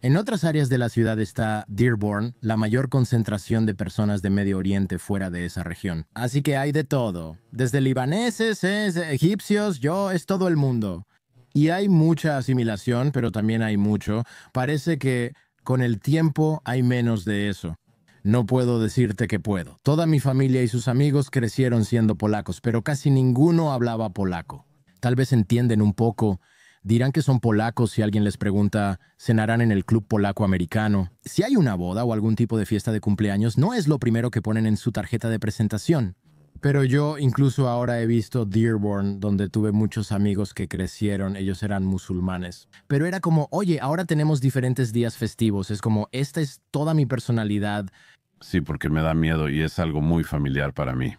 En otras áreas de la ciudad está Dearborn, la mayor concentración de personas de Medio Oriente fuera de esa región. Así que hay de todo. Desde libaneses, egipcios, es todo el mundo. Y hay mucha asimilación, pero también hay mucho. Parece que con el tiempo hay menos de eso. No puedo decirte que puedo. Toda mi familia y sus amigos crecieron siendo polacos, pero casi ninguno hablaba polaco. Tal vez entienden un poco. Dirán que son polacos si alguien les pregunta, cenarán en el club polaco americano. Si hay una boda o algún tipo de fiesta de cumpleaños, no es lo primero que ponen en su tarjeta de presentación. Pero yo incluso ahora he visto Dearborn, donde tuve muchos amigos que crecieron, ellos eran musulmanes. Pero era como, oye, ahora tenemos diferentes días festivos, es como, esta es toda mi personalidad. Sí, porque me da miedo y es algo muy familiar para mí.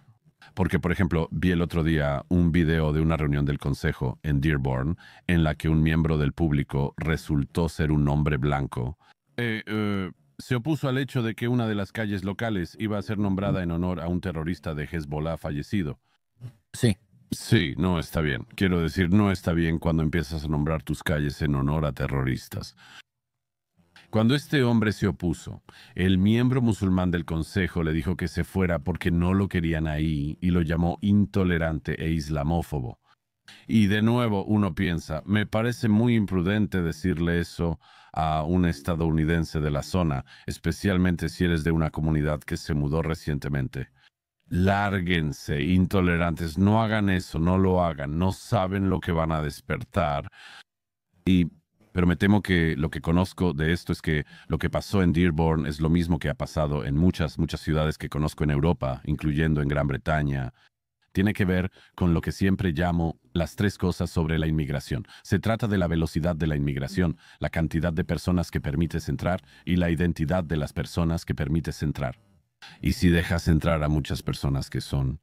Porque, por ejemplo, vi el otro día un video de una reunión del consejo en Dearborn en la que un miembro del público resultó ser un hombre blanco. Se opuso al hecho de que una de las calles locales iba a ser nombrada en honor a un terrorista de Hezbollah fallecido. Sí. Sí, no está bien. Quiero decir, no está bien cuando empiezas a nombrar tus calles en honor a terroristas. Cuando este hombre se opuso, el miembro musulmán del consejo le dijo que se fuera porque no lo querían ahí y lo llamó intolerante e islamófobo. Y de nuevo uno piensa, me parece muy imprudente decirle eso a un estadounidense de la zona, especialmente si eres de una comunidad que se mudó recientemente. Lárguense, intolerantes, no hagan eso, no lo hagan, no saben lo que van a despertar. Pero me temo que lo que conozco de esto es que lo que pasó en Dearborn es lo mismo que ha pasado en muchas ciudades que conozco en Europa, incluyendo en Gran Bretaña. Tiene que ver con lo que siempre llamo las tres cosas sobre la inmigración. Se trata de la velocidad de la inmigración, la cantidad de personas que permites entrar y la identidad de las personas que permites entrar. Y si dejas entrar a muchas personas que son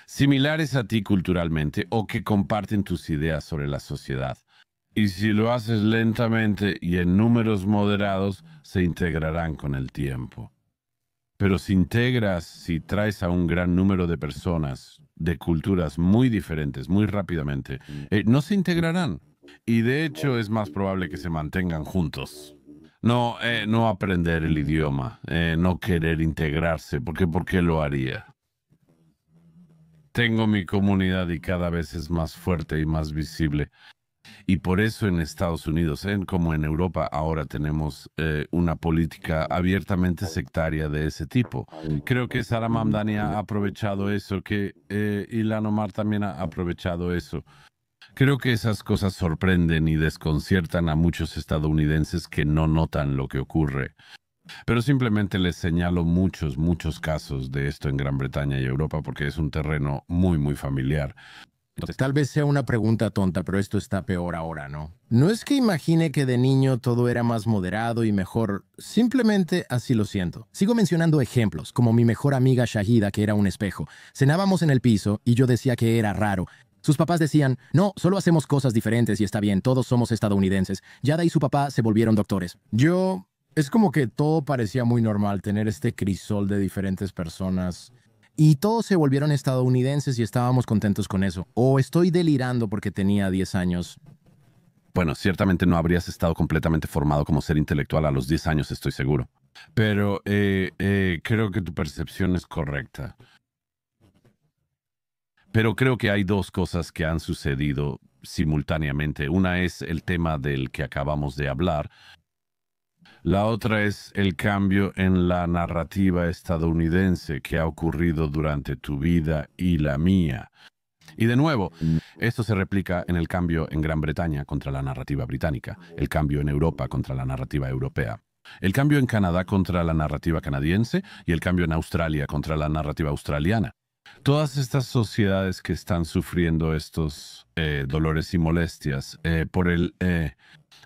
similares a ti culturalmente o que comparten tus ideas sobre la sociedad. Y si lo haces lentamente y en números moderados, se integrarán con el tiempo. Pero si traes a un gran número de personas de culturas muy diferentes muy rápidamente, no se integrarán. Y de hecho es más probable que se mantengan juntos. No aprender el idioma, no querer integrarse, porque ¿por qué lo haría? Tengo mi comunidad y cada vez es más fuerte y más visible. Y por eso en Estados Unidos, como en Europa, ahora tenemos una política abiertamente sectaria de ese tipo. Creo que Sara Mamdani ha aprovechado eso, que Ilhan Omar también ha aprovechado eso. Creo que esas cosas sorprenden y desconciertan a muchos estadounidenses que no notan lo que ocurre. Pero simplemente les señalo muchos casos de esto en Gran Bretaña y Europa porque es un terreno muy familiar. Entonces, tal vez sea una pregunta tonta, pero esto está peor ahora, ¿no? No es que imagine que de niño todo era más moderado y mejor, simplemente así lo siento. Sigo mencionando ejemplos, como mi mejor amiga Shahida, que era un espejo. Cenábamos en el piso y yo decía que era raro. Sus papás decían, no, solo hacemos cosas diferentes y está bien, todos somos estadounidenses. Yada y su papá se volvieron doctores. Es como que todo parecía muy normal, tener este crisol de diferentes personas. Y todos se volvieron estadounidenses y estábamos contentos con eso. O estoy delirando porque tenía 10 años. Bueno, ciertamente no habrías estado completamente formado como ser intelectual a los 10 años, estoy seguro. Pero creo que tu percepción es correcta. Pero creo que hay dos cosas que han sucedido simultáneamente. Una es el tema del que acabamos de hablar. La otra es el cambio en la narrativa estadounidense que ha ocurrido durante tu vida y la mía. Y de nuevo, esto se replica en el cambio en Gran Bretaña contra la narrativa británica, el cambio en Europa contra la narrativa europea, el cambio en Canadá contra la narrativa canadiense y el cambio en Australia contra la narrativa australiana. Todas estas sociedades que están sufriendo estos dolores y molestias por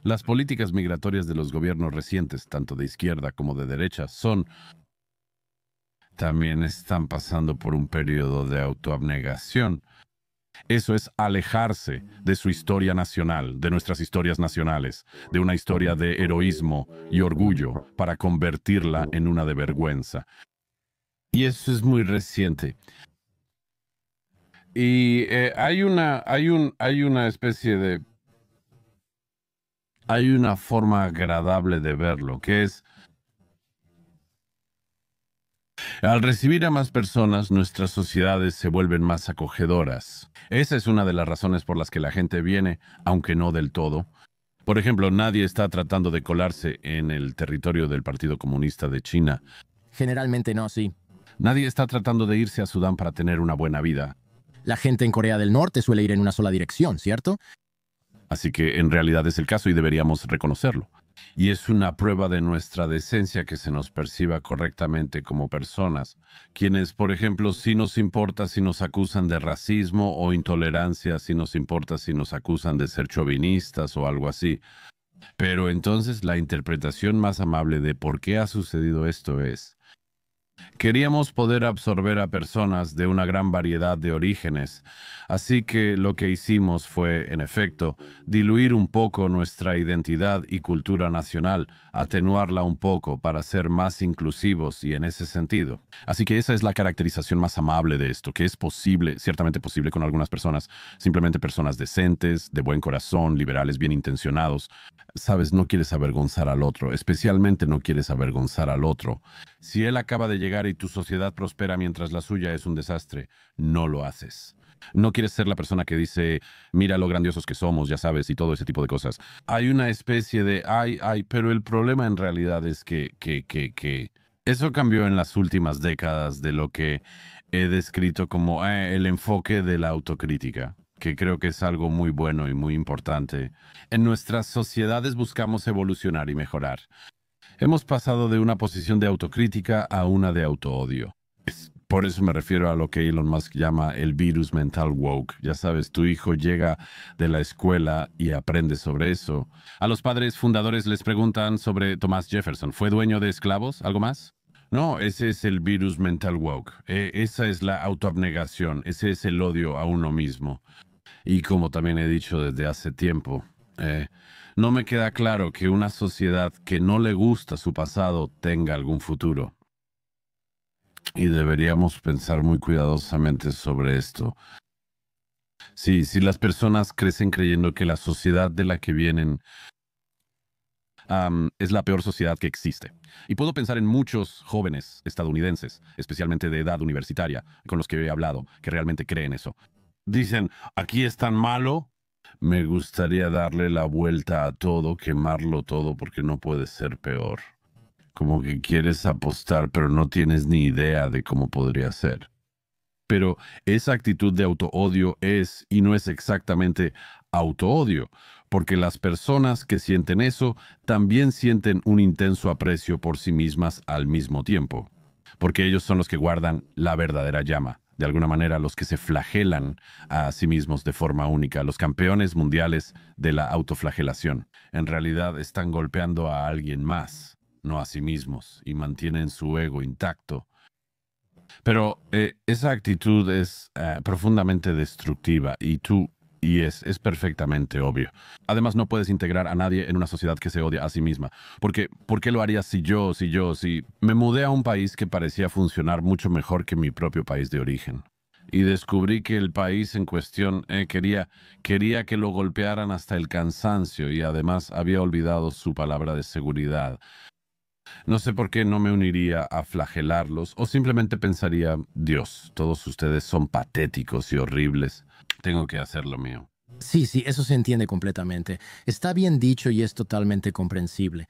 las políticas migratorias de los gobiernos recientes, tanto de izquierda como de derecha, también están pasando por un periodo de autoabnegación. Eso es alejarse de su historia nacional, de nuestras historias nacionales, de una historia de heroísmo y orgullo para convertirla en una de vergüenza. Y eso es muy reciente. Y hay una especie de... Hay una forma agradable de verlo, que es, al recibir a más personas, nuestras sociedades se vuelven más acogedoras. Esa es una de las razones por las que la gente viene, aunque no del todo. Por ejemplo, nadie está tratando de colarse en el territorio del Partido Comunista de China. Generalmente no, sí. Nadie está tratando de irse a Sudán para tener una buena vida. La gente en Corea del Norte suele ir en una sola dirección, ¿cierto? Así que en realidad es el caso y deberíamos reconocerlo. Y es una prueba de nuestra decencia que se nos perciba correctamente como personas, quienes, por ejemplo, sí nos importa si nos acusan de racismo o intolerancia, si nos importa si nos acusan de ser chauvinistas o algo así. Pero entonces la interpretación más amable de por qué ha sucedido esto es: queríamos poder absorber a personas de una gran variedad de orígenes, así que lo que hicimos fue, en efecto, diluir un poco nuestra identidad y cultura nacional, atenuarla un poco para ser más inclusivos y en ese sentido. Así que esa es la caracterización más amable de esto, que es posible, ciertamente posible con algunas personas, simplemente personas decentes, de buen corazón, liberales, bien intencionados. Sabes, no quieres avergonzar al otro, especialmente no quieres avergonzar al otro. Si él acaba de llegar y tu sociedad prospera mientras la suya es un desastre, no lo haces. No quieres ser la persona que dice, mira lo grandiosos que somos, ya sabes, y todo ese tipo de cosas. Hay una especie de, pero el problema en realidad es que eso cambió en las últimas décadas de lo que he descrito como el enfoque de la autocrítica, que creo que es algo muy bueno y muy importante. En nuestras sociedades buscamos evolucionar y mejorar. Hemos pasado de una posición de autocrítica a una de autoodio. Por eso me refiero a lo que Elon Musk llama el virus mental woke. Ya sabes, tu hijo llega de la escuela y aprende sobre eso. A los padres fundadores les preguntan sobre Thomas Jefferson. ¿Fue dueño de esclavos? ¿Algo más? No, ese es el virus mental woke. Esa es la autoabnegación. Ese es el odio a uno mismo. Y como también he dicho desde hace tiempo, no me queda claro que una sociedad que no le gusta su pasado tenga algún futuro. Y deberíamos pensar muy cuidadosamente sobre esto. Sí, si las personas crecen creyendo que la sociedad de la que vienen es la peor sociedad que existe. Y puedo pensar en muchos jóvenes estadounidenses, especialmente de edad universitaria, con los que he hablado, que realmente creen eso. Dicen, aquí es tan malo, me gustaría darle la vuelta a todo, quemarlo todo, porque no puede ser peor. Como que quieres apostar, pero no tienes ni idea de cómo podría ser. Pero esa actitud de autoodio es y no es exactamente autoodio, porque las personas que sienten eso también sienten un intenso aprecio por sí mismas al mismo tiempo, porque ellos son los que guardan la verdadera llama, de alguna manera los que se flagelan a sí mismos de forma única, los campeones mundiales de la autoflagelación. En realidad están golpeando a alguien más, no a sí mismos, y mantienen su ego intacto. Pero esa actitud es profundamente destructiva y es perfectamente obvio. Además, no puedes integrar a nadie en una sociedad que se odia a sí misma. Porque, ¿por qué lo haría si me mudé a un país que parecía funcionar mucho mejor que mi propio país de origen? Y descubrí que el país en cuestión quería que lo golpearan hasta el cansancio y además había olvidado su palabra de seguridad. No sé por qué no me uniría a flagelarlos o simplemente pensaría, Dios, todos ustedes son patéticos y horribles. Tengo que hacer lo mío. Sí, eso se entiende completamente. Está bien dicho y es totalmente comprensible.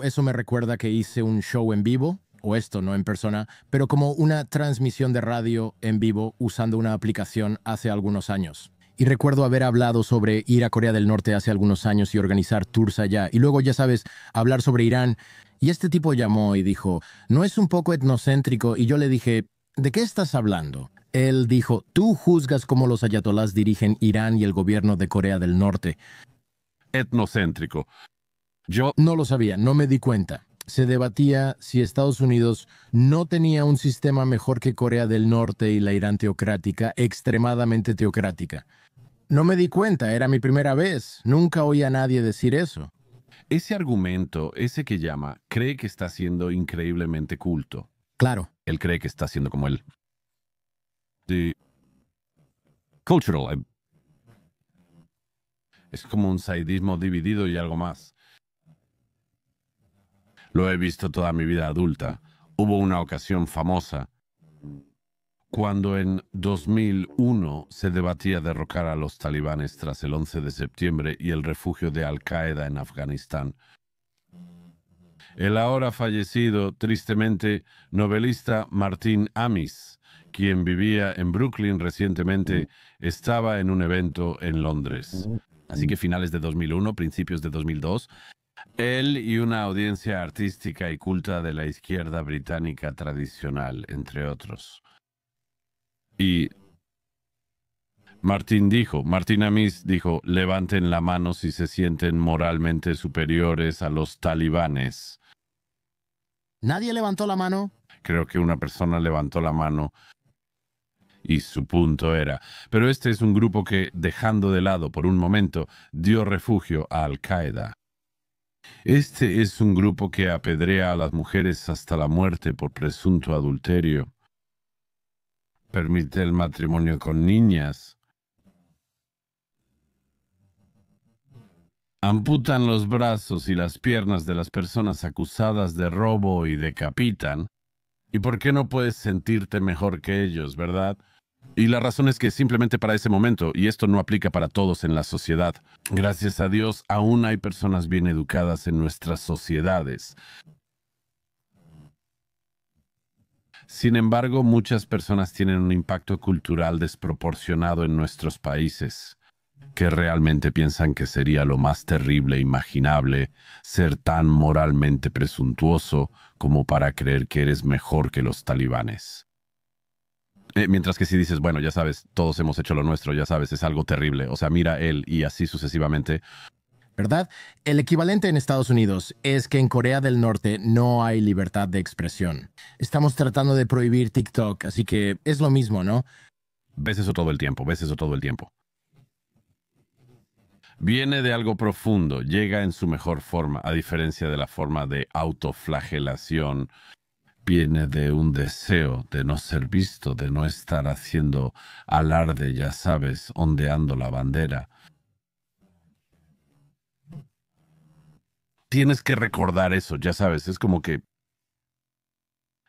Eso me recuerda que hice un show en vivo, o esto no en persona, pero como una transmisión de radio en vivo usando una aplicación hace algunos años. Y recuerdo haber hablado sobre ir a Corea del Norte hace algunos años y organizar tours allá. Y luego, ya sabes, hablar sobre Irán. Y este tipo llamó y dijo, ¿no es un poco etnocéntrico? Y yo le dije, ¿de qué estás hablando? Él dijo, tú juzgas cómo los ayatolás dirigen Irán y el gobierno de Corea del Norte. Etnocéntrico. Yo No lo sabía, no me di cuenta. Se debatía si Estados Unidos no tenía un sistema mejor que Corea del Norte y la Irán teocrática, extremadamente teocrática. No me di cuenta, era mi primera vez. Nunca oí a nadie decir eso. ese argumento, ese que llama, cree que está siendo increíblemente culto. Claro. Él cree que está siendo como él. The cultural. Es como un saidismo dividido y algo más. Lo he visto toda mi vida adulta. Hubo una ocasión famosa cuando en 2001 se debatía derrocar a los talibanes tras el 11 de septiembre y el refugio de Al-Qaeda en Afganistán. El ahora fallecido, tristemente, novelista Martin Amis, quien vivía en Brooklyn recientemente, estaba en un evento en Londres. Así que finales de 2001, principios de 2002, él y una audiencia artística y culta de la izquierda británica tradicional, entre otros. Y Martin Amis dijo, levanten la mano si se sienten moralmente superiores a los talibanes. ¿Nadie levantó la mano? Creo que una persona levantó la mano y su punto era, pero este es un grupo que, dejando de lado por un momento, dio refugio a Al-Qaeda. Este es un grupo que apedrea a las mujeres hasta la muerte por presunto adulterio. Permite el matrimonio con niñas. Amputan los brazos y las piernas de las personas acusadas de robo y decapitan. ¿Y por qué no puedes sentirte mejor que ellos, verdad? Y la razón es que simplemente para ese momento, y esto no aplica para todos en la sociedad, gracias a Dios aún hay personas bien educadas en nuestras sociedades. Sin embargo, muchas personas tienen un impacto cultural desproporcionado en nuestros países, que realmente piensan que sería lo más terrible e imaginable ser tan moralmente presuntuoso como para creer que eres mejor que los talibanes. Mientras que si dices, bueno, ya sabes, todos hemos hecho lo nuestro, ya sabes, es algo terrible. O sea, mira él y así sucesivamente. ¿Verdad? El equivalente en Estados Unidos es que en Corea del Norte no hay libertad de expresión. Estamos tratando de prohibir TikTok, así que es lo mismo, ¿no? Ves eso todo el tiempo, ves eso todo el tiempo. Viene de algo profundo, llega en su mejor forma, a diferencia de la forma de autoflagelación. Viene de un deseo de no ser visto, de no estar haciendo alarde, ya sabes, ondeando la bandera. Tienes que recordar eso, ya sabes, es como que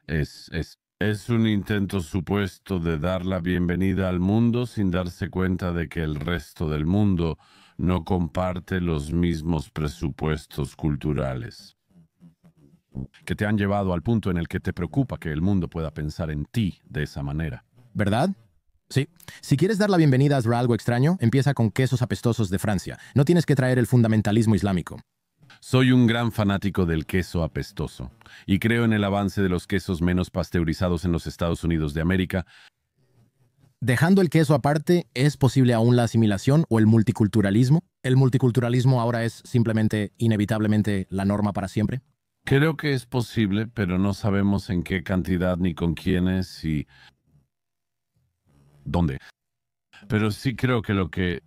es un intento supuesto de dar la bienvenida al mundo sin darse cuenta de que el resto del mundo no comparte los mismos presupuestos culturales, que te han llevado al punto en el que te preocupa que el mundo pueda pensar en ti de esa manera. ¿Verdad? Sí. Si quieres dar la bienvenida a algo extraño, empieza con quesos apestosos de Francia. No tienes que traer el fundamentalismo islámico. Soy un gran fanático del queso apestoso y creo en el avance de los quesos menos pasteurizados en los Estados Unidos de América. Dejando el queso aparte, ¿es posible aún la asimilación o el multiculturalismo? ¿El multiculturalismo ahora es simplemente, inevitablemente, la norma para siempre? Creo que es posible, pero no sabemos en qué cantidad ni con quiénes y dónde. Pero sí creo que lo que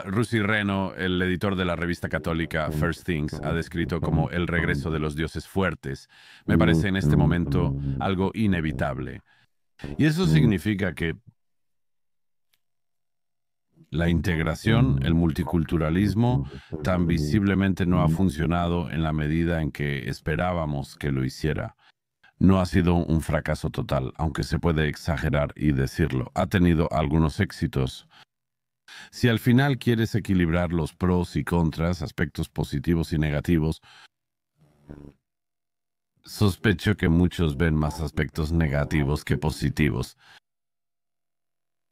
Russi Reno, el editor de la revista católica First Things, ha descrito como el regreso de los dioses fuertes, me parece en este momento algo inevitable. Y eso significa que la integración, el multiculturalismo, tan visiblemente no ha funcionado en la medida en que esperábamos que lo hiciera. No ha sido un fracaso total, aunque se puede exagerar y decirlo. Ha tenido algunos éxitos. Si al final quieres equilibrar los pros y contras, aspectos positivos y negativos, sospecho que muchos ven más aspectos negativos que positivos.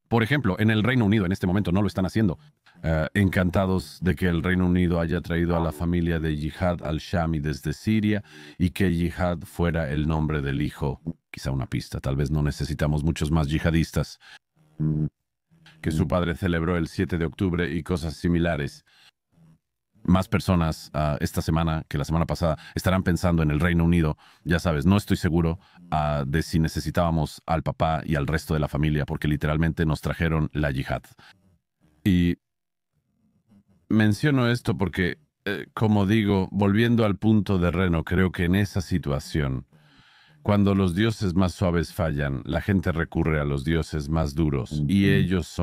Por ejemplo, en el Reino Unido en este momento no lo están haciendo. Encantados de que el Reino Unido haya traído a la familia de Jihad al-Shami desde Siria y que Jihad fuera el nombre del hijo. Quizá una pista, tal vez no necesitamos muchos más yihadistas. Que su padre celebró el 7 de octubre y cosas similares. Más personas esta semana que la semana pasada estarán pensando en el Reino Unido. Ya sabes, no estoy seguro de si necesitábamos al papá y al resto de la familia, porque literalmente nos trajeron la yihad. Y menciono esto porque, como digo, volviendo al punto de Reno, creo que en esa situación, cuando los dioses más suaves fallan, la gente recurre a los dioses más duros, y ellos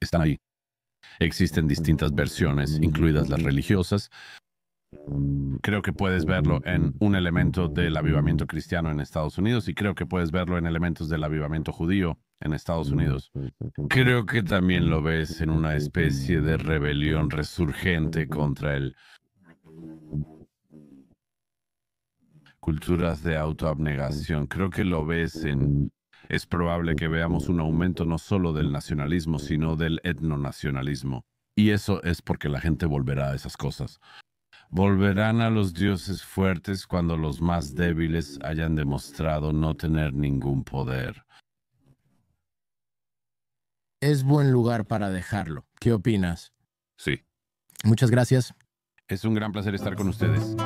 están ahí. Existen distintas versiones, incluidas las religiosas. Creo que puedes verlo en un elemento del avivamiento cristiano en Estados Unidos y creo que puedes verlo en elementos del avivamiento judío en Estados Unidos. Creo que también lo ves en una especie de rebelión resurgente contra el culturas de autoabnegación. Creo que lo ves en... Es probable que veamos un aumento no solo del nacionalismo, sino del etnonacionalismo. Y eso es porque la gente volverá a esas cosas. Volverán a los dioses fuertes cuando los más débiles hayan demostrado no tener ningún poder. Es buen lugar para dejarlo. ¿Qué opinas? Sí. Muchas gracias. Es un gran placer estar con ustedes.